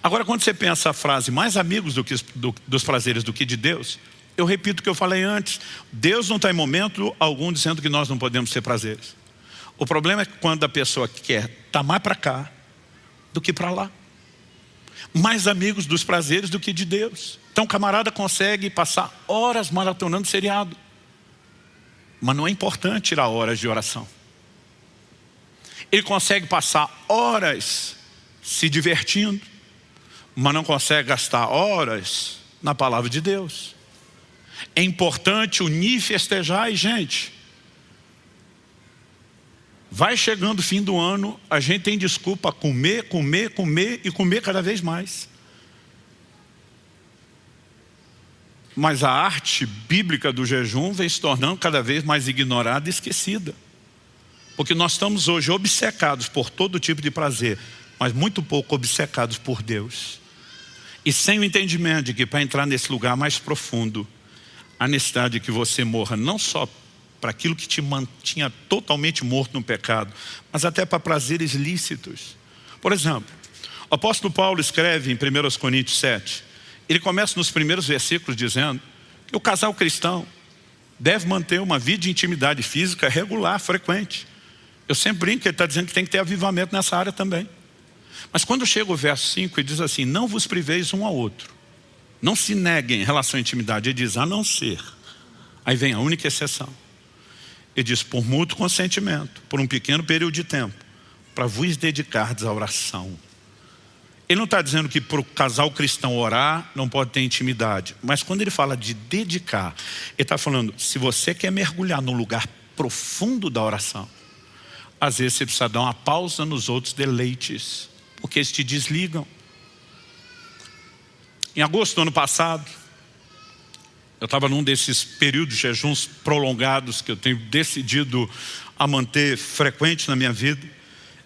Agora, quando você pensa a frase, mais amigos dos prazeres do que de Deus, eu repito o que eu falei antes, Deus não está em momento algum dizendo que nós não podemos ter prazeres. O problema é que quando a pessoa quer estar mais para cá do que para lá. Mais amigos dos prazeres do que de Deus. Então o camarada consegue passar horas maratonando seriado. Mas não é importante tirar horas de oração. Ele consegue passar horas se divertindo, mas não consegue gastar horas na palavra de Deus. É importante unir e festejar, e gente, vai chegando o fim do ano, a gente tem desculpa a comer, comer, comer e comer cada vez mais. Mas a arte bíblica do jejum vem se tornando cada vez mais ignorada e esquecida. Porque nós estamos hoje obcecados por todo tipo de prazer, mas muito pouco obcecados por Deus. E sem o entendimento de que para entrar nesse lugar mais profundo, a necessidade de que você morra não só para aquilo que te mantinha totalmente morto no pecado, mas até para prazeres lícitos. Por exemplo, O apóstolo Paulo escreve em 1 Coríntios 7, ele começa nos primeiros versículos dizendo que o casal cristão deve manter uma vida de intimidade física regular, frequente. Eu sempre brinco que ele está dizendo que tem que ter avivamento nessa área também. Mas quando chega o verso 5, ele diz assim, não vos priveis um ao outro. Não se neguem em relação à intimidade. Ele diz, a não ser. Aí vem a única exceção. Ele diz, por mútuo consentimento, por um pequeno período de tempo, para vos dedicardes à oração. Ele não está dizendo que para o casal cristão orar não pode ter intimidade. Mas quando ele fala de dedicar, ele está falando, se você quer mergulhar no lugar profundo da oração, às vezes você precisa dar uma pausa nos outros deleites, porque eles te desligam. Em agosto do ano passado, eu estava num desses períodos de jejuns prolongados que eu tenho decidido a manter frequente na minha vida.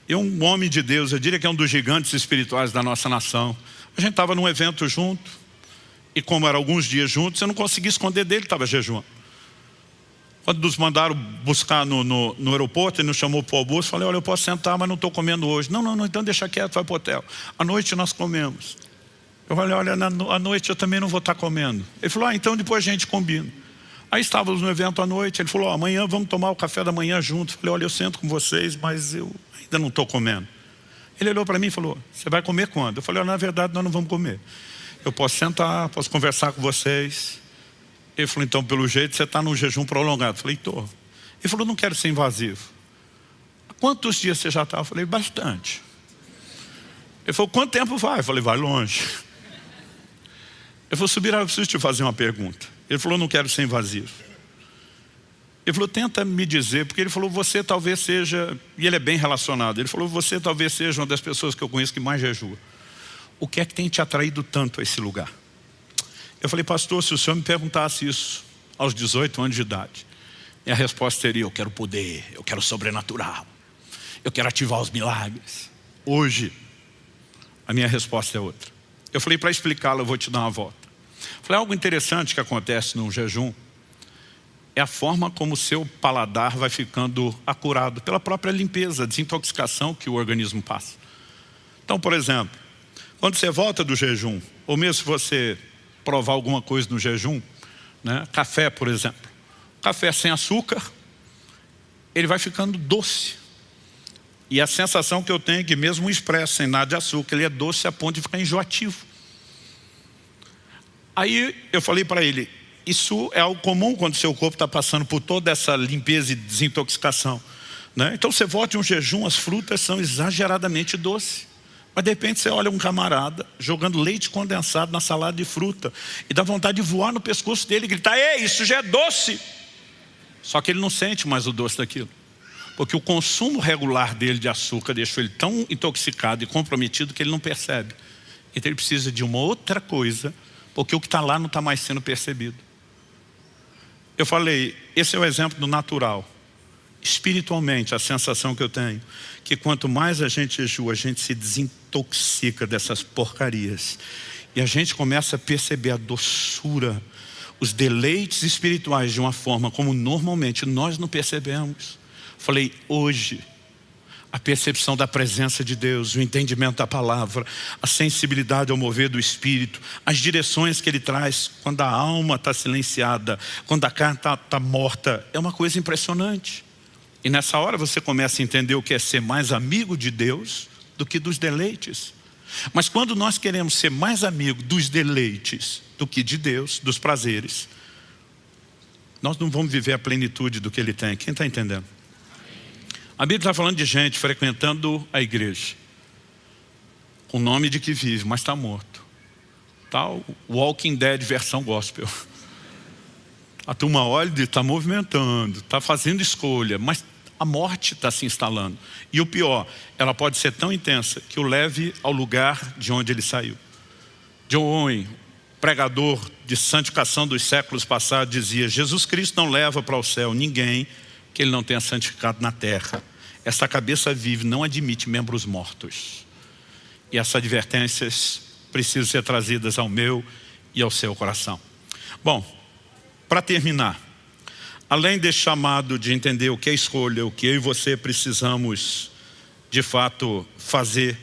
E um homem de Deus, eu diria que é um dos gigantes espirituais da nossa nação. A gente estava num evento junto, e como eram alguns dias juntos, eu não conseguia esconder dele que estava jejuando. Quando nos mandaram buscar no aeroporto, ele nos chamou para o almoço, falei, olha, eu posso sentar, mas não estou comendo hoje. Não, então deixa quieto, vai para o hotel. À noite nós comemos. Eu falei, olha, à noite eu também não vou estar comendo. Ele falou, então depois a gente combina. Aí estávamos no evento à noite, ele falou, amanhã vamos tomar o café da manhã juntos. Eu falei, olha, eu sento com vocês, mas eu ainda não estou comendo. Ele olhou para mim e falou, você vai comer quando? Eu falei, na verdade nós não vamos comer. Eu posso sentar, posso conversar com vocês. Ele falou, então pelo jeito você está num jejum prolongado. Eu falei, estou. Ele falou, não quero ser invasivo. Quantos dias você já está? Eu falei, bastante. Ele falou, quanto tempo vai? Eu falei, vai longe. Eu vou subir, eu preciso te fazer uma pergunta. Ele falou, não quero ser invasivo. Ele falou, tenta me dizer, porque ele falou, você talvez seja, e ele é bem relacionado, ele falou, você talvez seja uma das pessoas que eu conheço que mais jejua. O que é que tem te atraído tanto a esse lugar? Eu falei, pastor, se o senhor me perguntasse isso aos 18 anos de idade, e a resposta seria, eu quero poder, eu quero sobrenatural, eu quero ativar os milagres. Hoje, a minha resposta é outra. Eu falei, para explicá-la, eu vou te dar uma volta. Falei, algo interessante que acontece no jejum é a forma como o seu paladar vai ficando acurado pela própria limpeza, desintoxicação que o organismo passa. Então, por exemplo, quando você volta do jejum, ou mesmo se você provar alguma coisa no jejum, né, café, por exemplo. Café sem açúcar, ele vai ficando doce. E a sensação que eu tenho é que mesmo o expresso sem nada de açúcar, ele é doce a ponto de ficar enjoativo. Aí eu falei para ele, isso é algo comum quando o seu corpo está passando por toda essa limpeza e desintoxicação, né? Então você volta de um jejum, as frutas são exageradamente doces. Mas de repente você olha um camarada jogando leite condensado na salada de fruta e dá vontade de voar no pescoço dele e gritar, ei, isso já é doce. Só que ele não sente mais o doce daquilo. Porque o consumo regular dele de açúcar deixou ele tão intoxicado e comprometido que ele não percebe. Então ele precisa de uma outra coisa, porque o que está lá não está mais sendo percebido. Eu falei, esse é o exemplo do natural. Espiritualmente, a sensação que eu tenho, que quanto mais a gente jejua, a gente se desintoxica dessas porcarias. E a gente começa a perceber a doçura, os deleites espirituais de uma forma como normalmente nós não percebemos. Falei, hoje, a percepção da presença de Deus, o entendimento da palavra, a sensibilidade ao mover do Espírito, as direções que Ele traz quando a alma está silenciada, quando a carne está morta, é uma coisa impressionante. E nessa hora você começa a entender o que é ser mais amigo de Deus do que dos deleites. Mas quando nós queremos ser mais amigo dos deleites do que de Deus, dos prazeres, nós não vamos viver a plenitude do que Ele tem. Quem está entendendo? A Bíblia está falando de gente frequentando a igreja, com o nome de que vive, mas está morto. Tal Walking Dead versão gospel. A turma olha e está movimentando, está fazendo escolha, mas a morte está se instalando. E o pior, ela pode ser tão intensa que o leve ao lugar de onde ele saiu. John Owen, pregador de santificação dos séculos passados, dizia, Jesus Cristo não leva para o céu ninguém que Ele não tenha santificado na terra. Essa cabeça vive não admite membros mortos. E essas advertências precisam ser trazidas ao meu e ao seu coração. Bom, para terminar, além desse chamado de entender o que é escolha, o que eu e você precisamos de fato fazer,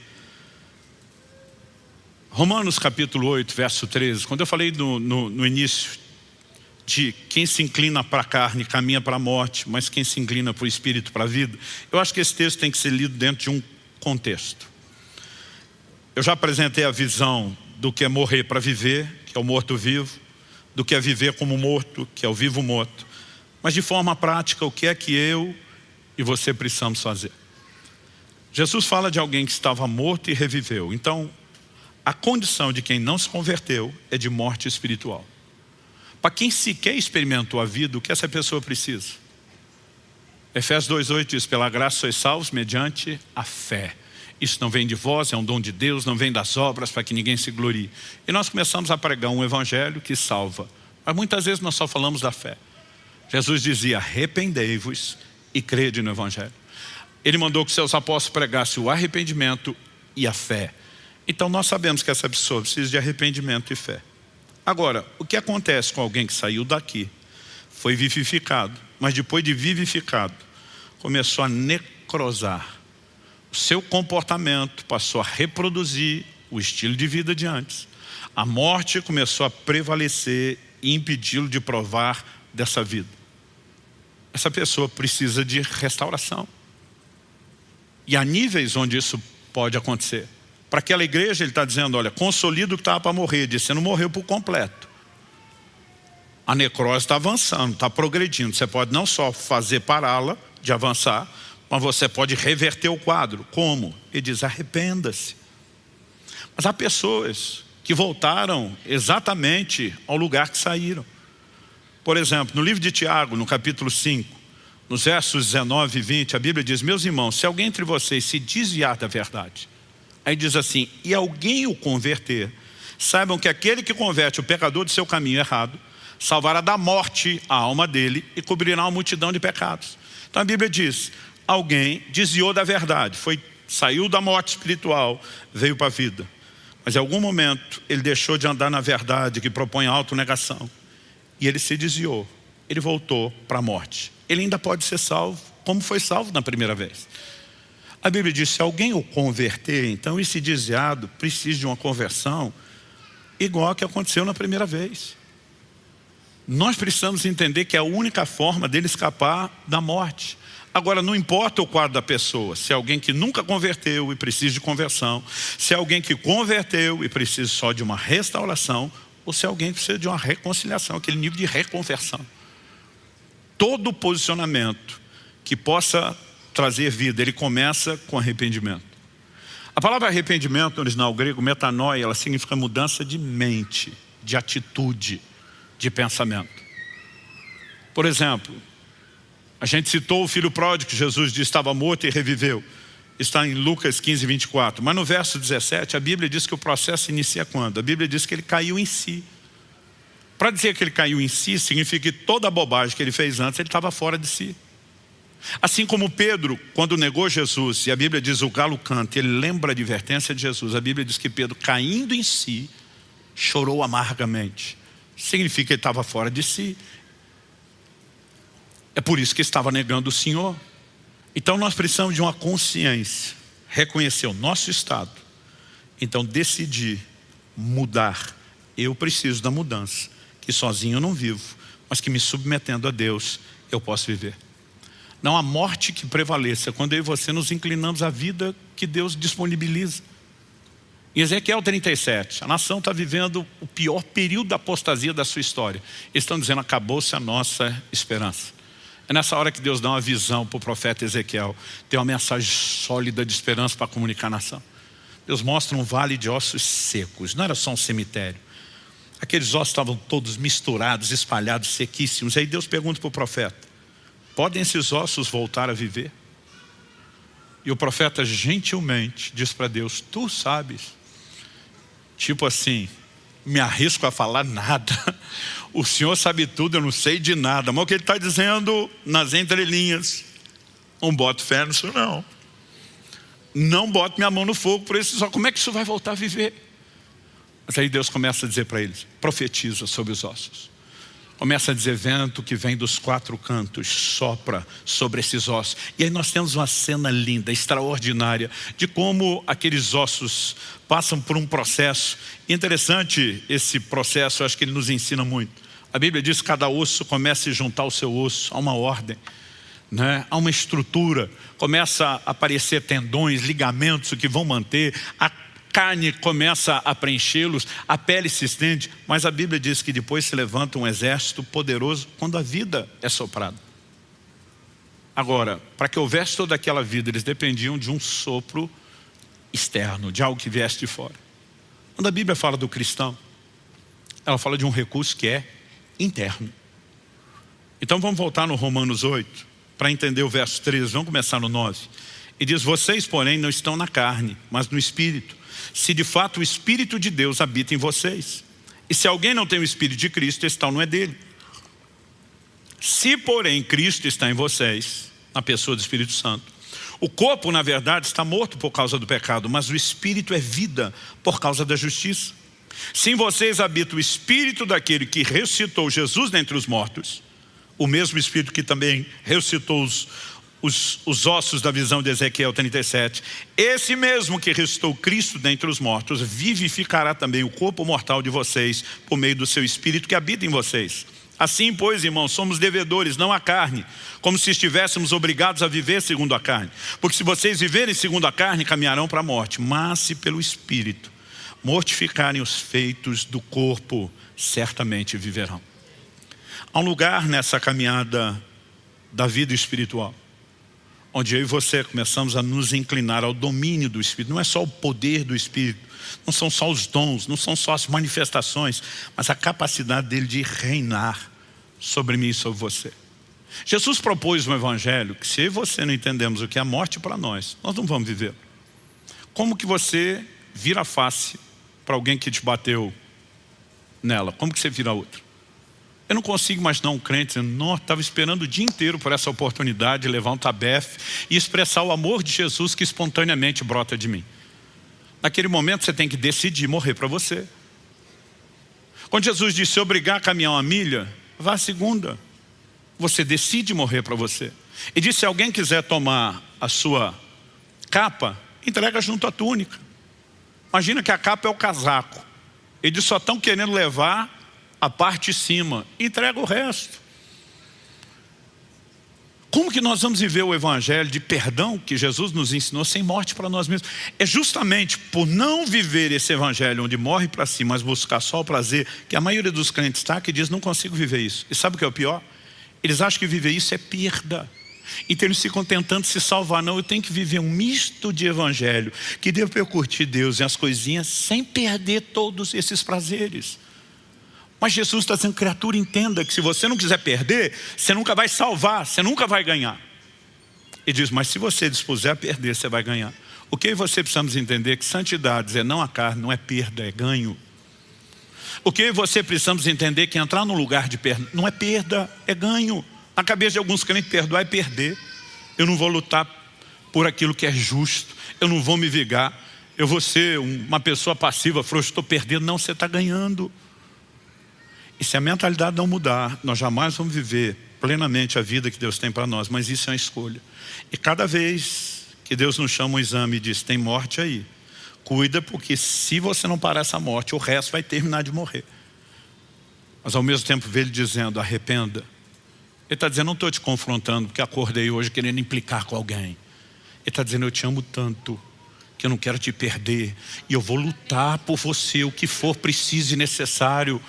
Romanos capítulo 8, verso 13, quando eu falei no início de quem se inclina para a carne caminha para a morte, mas quem se inclina para o Espírito para a vida, eu acho que esse texto tem que ser lido dentro de um contexto. Eu já apresentei a visão do que é morrer para viver, que é o morto-vivo, do que é viver como morto, que é o vivo-morto. Mas de forma prática, o que é que eu e você precisamos fazer? Jesus fala de alguém que estava morto e reviveu. Então, a condição de quem não se converteu é de morte espiritual. Para quem sequer experimentou a vida, o que essa pessoa precisa? Efésios 2,8 diz, pela graça sois salvos mediante a fé. Isso não vem de vós, é um dom de Deus, não vem das obras para que ninguém se glorie. E nós começamos a pregar um evangelho que salva. Mas muitas vezes nós só falamos da fé. Jesus dizia, arrependei-vos e crede no evangelho. Ele mandou que seus apóstolos pregassem o arrependimento e a fé. Então nós sabemos que essa pessoa precisa de arrependimento e fé. Agora, o que acontece com alguém que saiu daqui, foi vivificado, mas depois de vivificado, começou a necrosar. O seu comportamento passou a reproduzir o estilo de vida de antes. A morte começou a prevalecer e impedi-lo de provar dessa vida. Essa pessoa precisa de restauração. E há níveis onde isso pode acontecer. Para aquela igreja ele está dizendo, olha, consolida o que estava para morrer. Ele disse, você não morreu por completo. A necrose está avançando, está progredindo. Você pode não só fazer pará-la de avançar, mas você pode reverter o quadro. Como? Ele diz, arrependa-se. Mas há pessoas que voltaram exatamente ao lugar que saíram. Por exemplo, no livro de Tiago, no capítulo 5, nos versos 19 e 20, a Bíblia diz, meus irmãos, se alguém entre vocês se desviar da verdade, aí diz assim, e alguém o converter, saibam que aquele que converte o pecador do seu caminho errado, salvará da morte a alma dele e cobrirá uma multidão de pecados. Então a Bíblia diz, alguém desviou da verdade, saiu da morte espiritual, veio para a vida. Mas em algum momento ele deixou de andar na verdade que propõe a autonegação. E ele se desviou, ele voltou para a morte. Ele ainda pode ser salvo, como foi salvo na primeira vez. A Bíblia diz, se alguém o converter, então esse desviado precisa de uma conversão igual a que aconteceu na primeira vez. Nós precisamos entender que é a única forma dele escapar da morte. Agora, não importa o quadro da pessoa, se é alguém que nunca converteu e precisa de conversão, se é alguém que converteu e precisa só de uma restauração, ou se é alguém que precisa de uma reconciliação, aquele nível de reconversão. Todo posicionamento que possa trazer vida, ele começa com arrependimento. A palavra arrependimento, no original grego, metanoia, ela significa mudança de mente, de atitude, de pensamento. Por exemplo, a gente citou o filho pródigo que Jesus disse estava morto e reviveu. Está em Lucas 15, 24. Mas no verso 17, a Bíblia diz que o processo inicia quando? A Bíblia diz que ele caiu em si. Para dizer que ele caiu em si, significa que toda a bobagem que ele fez antes, ele estava fora de si. Assim como Pedro, quando negou Jesus, e a Bíblia diz o galo canta, ele lembra a advertência de Jesus. A Bíblia diz que Pedro, caindo em si, chorou amargamente. Significa que ele estava fora de si. É por isso que estava negando o Senhor. Então nós precisamos de uma consciência, reconhecer o nosso estado, então decidir mudar. Eu preciso da mudança, que sozinho eu não vivo, mas que me submetendo a Deus eu posso viver. Não há morte que prevaleça quando eu e você nos inclinamos à vida que Deus disponibiliza. Em Ezequiel 37, a nação está vivendo o pior período da apostasia da sua história. Eles estão dizendo, acabou-se a nossa esperança. É nessa hora que Deus dá uma visão para o profeta Ezequiel. Tem uma mensagem sólida de esperança para comunicar à nação. Deus mostra um vale de ossos secos. Não era só um cemitério. Aqueles ossos estavam todos misturados, espalhados, sequíssimos. Aí Deus pergunta para o profeta, podem esses ossos voltar a viver? E o profeta gentilmente diz para Deus, tu sabes. Tipo assim, me arrisco a falar nada. O Senhor sabe tudo, eu não sei de nada. Mas o que ele está dizendo nas entrelinhas, não boto fé nisso não. Não boto minha mão no fogo por isso. Só como é que isso vai voltar a viver? Mas aí Deus começa a dizer para eles, profetiza sobre os ossos. começa a dizer: vento que vem dos quatro cantos sopra sobre esses ossos. E aí nós temos uma cena linda, extraordinária, de como aqueles ossos passam por um processo. Interessante esse processo, eu acho que ele nos ensina muito. A Bíblia diz que cada osso começa a se juntar ao seu osso, há uma ordem, né? Há uma estrutura, começa a aparecer tendões, ligamentos que vão manter, a carne começa a preenchê-los, a pele se estende, mas a Bíblia diz que depois se levanta um exército poderoso quando a vida é soprada. Agora, para que houvesse toda aquela vida, eles dependiam de um sopro externo, de algo que viesse de fora. Quando a Bíblia fala do cristão, ela fala de um recurso que é interno. Então vamos voltar no Romanos 8, para entender o verso 13, vamos começar no 9. E diz: vocês, porém, não estão na carne, mas no Espírito, se de fato o Espírito de Deus habita em vocês. E se alguém não tem o Espírito de Cristo, esse tal não é dele. Se, porém, Cristo está em vocês, na pessoa do Espírito Santo, o corpo, na verdade, está morto por causa do pecado, mas o Espírito é vida por causa da justiça. Se em vocês habita o Espírito daquele que ressuscitou Jesus dentre os mortos, o mesmo Espírito que também ressuscitou os ossos da visão de Ezequiel 37, esse mesmo que ressuscitou Cristo dentre os mortos, vivificará também o corpo mortal de vocês, por meio do seu Espírito que habita em vocês. Assim, pois, irmãos, somos devedores, não à carne, como se estivéssemos obrigados a viver segundo a carne. Porque se vocês viverem segundo a carne, caminharão para a morte. Mas se pelo Espírito mortificarem os feitos do corpo, certamente viverão. Há um lugar nessa caminhada da vida espiritual, onde eu e você começamos a nos inclinar ao domínio do Espírito. Não é só o poder do Espírito, não são só os dons, não são só as manifestações, mas a capacidade dele de reinar sobre mim e sobre você. Jesus propôs um evangelho que, se eu e você não entendemos o que é a morte para nós não vamos viver. Como que você vira a face para alguém que te bateu nela? Como que você vira a outra? Eu não consigo imaginar um crente dizendo: não, estava esperando o dia inteiro por essa oportunidade de levar um tabefe e expressar o amor de Jesus que espontaneamente brota de mim. Naquele momento você tem que decidir morrer para você. Quando Jesus disse: se obrigar a caminhar uma milha, vá a segunda. Você decide morrer para você. E disse: se alguém quiser tomar a sua capa, entrega junto à túnica. Imagina que a capa é o casaco. Eles só estão querendo levar a parte de cima, entrega o resto. Como que nós vamos viver o evangelho de perdão que Jesus nos ensinou sem morte para nós mesmos? É justamente por não viver esse evangelho onde morre para si, mas buscar só o prazer, que a maioria dos crentes está, que diz: não consigo viver isso. E sabe o que é o pior? Eles acham que viver isso é perda. Então eles ficam tentando se salvar. Não, eu tenho que viver um misto de evangelho, que dê para eu curtir Deus e as coisinhas sem perder todos esses prazeres. Mas Jesus está dizendo: criatura, entenda que se você não quiser perder, você nunca vai salvar, você nunca vai ganhar. E diz: mas se você dispuser a perder, você vai ganhar. O que você precisamos entender? Que santidade é não a carne, não é perda, é ganho. O que você precisamos entender? Que entrar num lugar de perda não é perda, é ganho. Na cabeça de alguns crentes, perdoar é perder. Eu não vou lutar por aquilo que é justo, eu não vou me vingar, eu vou ser uma pessoa passiva, frouxa, estou perdendo. Não, você está ganhando. E se a mentalidade não mudar, nós jamais vamos viver plenamente a vida que Deus tem para nós. Mas isso é uma escolha. E cada vez que Deus nos chama um exame e diz: tem morte aí, cuida, porque se você não parar essa morte, o resto vai terminar de morrer. Mas ao mesmo tempo vê Ele dizendo: arrependa. Ele está dizendo: não estou te confrontando porque acordei hoje querendo implicar com alguém. Ele está dizendo: eu te amo tanto que eu não quero te perder, e eu vou lutar por você, o que for preciso e necessário.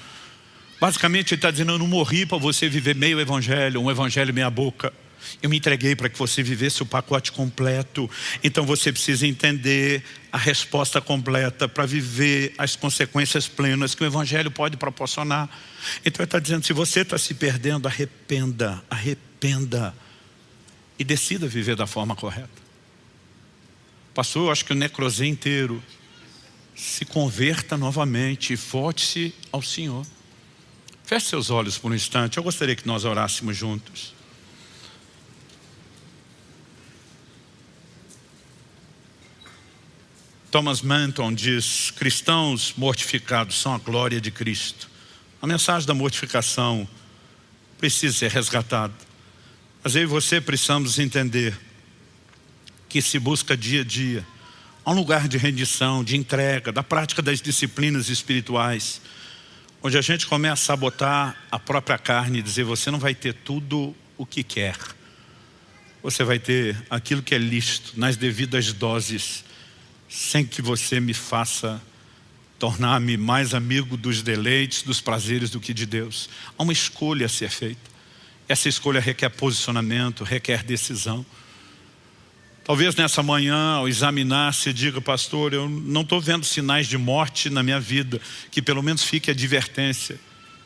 Basicamente ele está dizendo: eu não morri para você viver meio evangelho, um evangelho meia boca. Eu me entreguei para que você vivesse o pacote completo. Então você precisa entender a resposta completa para viver as consequências plenas que o evangelho pode proporcionar. Então ele está dizendo: se você está se perdendo, arrependa, arrependa e decida viver da forma correta. Pastor, eu acho que o necrosé inteiro. Se converta novamente e volte-se ao Senhor. Feche seus olhos por um instante. Eu gostaria que nós orássemos juntos. Thomas Manton diz: cristãos mortificados são a glória de Cristo. A mensagem da mortificação precisa ser resgatado. Mas eu e você precisamos entender que se busca dia a dia um lugar de rendição, de entrega, da prática das disciplinas espirituais, onde a gente começa a sabotar a própria carne e dizer: você não vai ter tudo o que quer. Você vai ter aquilo que é lícito, nas devidas doses, sem que você me faça tornar-me mais amigo dos deleites, dos prazeres do que de Deus. Há uma escolha a ser feita. Essa escolha requer posicionamento, requer decisão. Talvez nessa manhã, ao examinar, se diga: pastor, eu não estou vendo sinais de morte na minha vida. Que pelo menos fique a advertência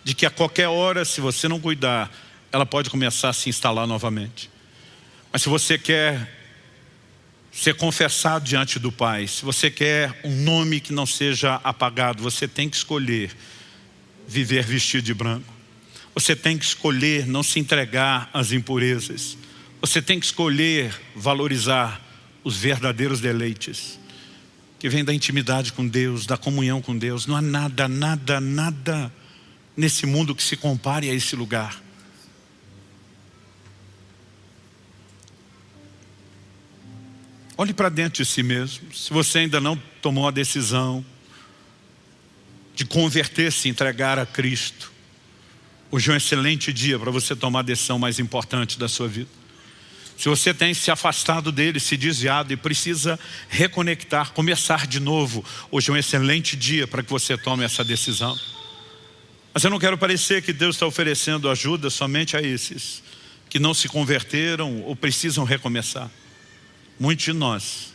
de que a qualquer hora, se você não cuidar, ela pode começar a se instalar novamente. Mas se você quer ser confessado diante do Pai, se você quer um nome que não seja apagado, você tem que escolher viver vestido de branco. Você tem que escolher não se entregar às impurezas. Você tem que escolher valorizar os verdadeiros deleites que vêm da intimidade com Deus, da comunhão com Deus. Não há nada nesse mundo que se compare a esse lugar. Olhe para dentro de si mesmo. Se você ainda não tomou a decisão de converter-se, entregar a Cristo, hoje é um excelente dia para você tomar a decisão mais importante da sua vida. Se você tem se afastado dele, se desviado e precisa reconectar, começar de novo, hoje é um excelente dia para que você tome essa decisão. Mas eu não quero parecer que Deus está oferecendo ajuda somente a esses que não se converteram ou precisam recomeçar. Muitos de nós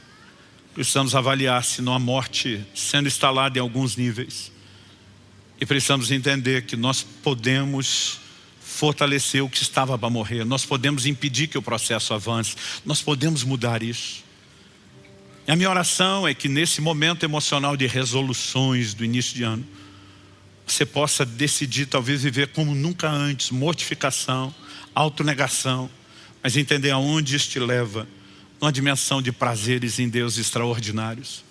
precisamos avaliar se não há morte sendo instalada em alguns níveis. E precisamos entender que nós podemos fortalecer o que estava para morrer. Nós podemos impedir que o processo avance. Nós podemos mudar isso. E a minha oração é que nesse momento emocional de resoluções do início de ano, você possa decidir talvez viver como nunca antes, mortificação, autonegação, mas entender aonde isso te leva, numa dimensão de prazeres em Deus extraordinários.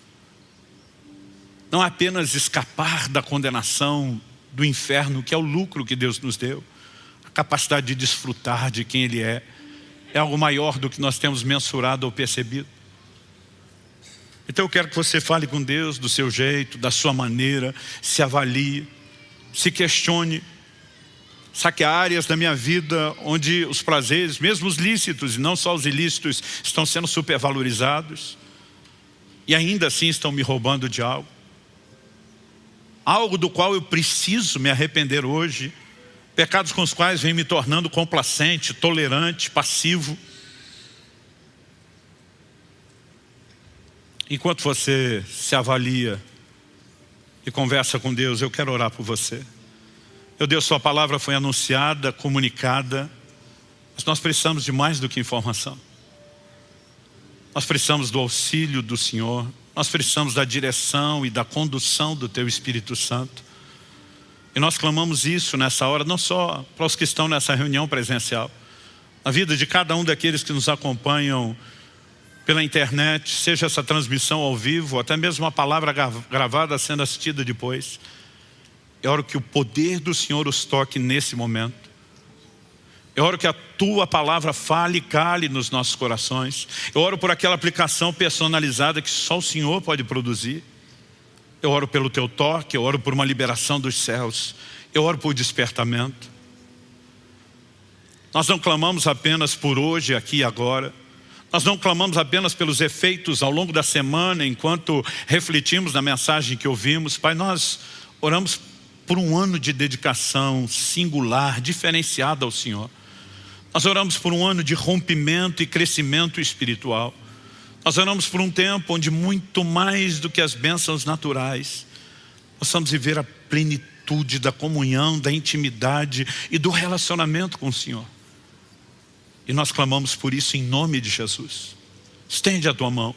Não apenas escapar da condenação do inferno, que é o lucro que Deus nos deu. A capacidade de desfrutar de quem Ele é algo maior do que nós temos mensurado ou percebido. Então eu quero que você fale com Deus do seu jeito, da sua maneira, se avalie, se questione. Sabe que há áreas da minha vida onde os prazeres, mesmo os lícitos e não só os ilícitos, estão sendo supervalorizados e ainda assim estão me roubando de algo. Algo do qual eu preciso me arrepender hoje. Pecados com os quais vem me tornando complacente, tolerante, passivo. Enquanto você se avalia e conversa com Deus, eu quero orar por você. Meu Deus, sua palavra foi anunciada, comunicada, mas nós precisamos de mais do que informação. Nós precisamos do auxílio do Senhor, nós precisamos da direção e da condução do Teu Espírito Santo. E nós clamamos isso nessa hora, não só para os que estão nessa reunião presencial, na vida de cada um daqueles que nos acompanham pela internet, seja essa transmissão ao vivo, até mesmo uma palavra gravada sendo assistida depois. Eu oro que o poder do Senhor os toque nesse momento. Eu oro que a Tua palavra fale e cale nos nossos corações. Eu oro por aquela aplicação personalizada que só o Senhor pode produzir. Eu oro pelo Teu toque, eu oro por uma liberação dos céus. Eu oro por despertamento. Nós não clamamos apenas por hoje, aqui e agora. Nós não clamamos apenas pelos efeitos ao longo da semana, enquanto refletimos na mensagem que ouvimos. Pai, nós oramos por um ano de dedicação singular, diferenciada ao Senhor. Nós oramos por um ano de rompimento e crescimento espiritual. Nós oramos por um tempo onde muito mais do que as bênçãos naturais, possamos viver a plenitude da comunhão, da intimidade e do relacionamento com o Senhor. E nós clamamos por isso em nome de Jesus. Estende a Tua mão,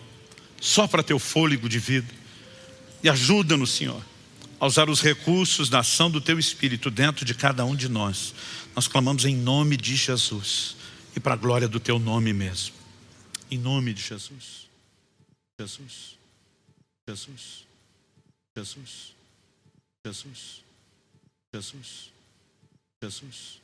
sopra Teu fôlego de vida e ajuda-nos, Senhor, a usar os recursos da ação do Teu Espírito dentro de cada um de nós. Nós clamamos em nome de Jesus e para a glória do Teu nome mesmo. Em nome de Jesus. Jesus. Jesus. Jesus. Jesus. Jesus. Jesus.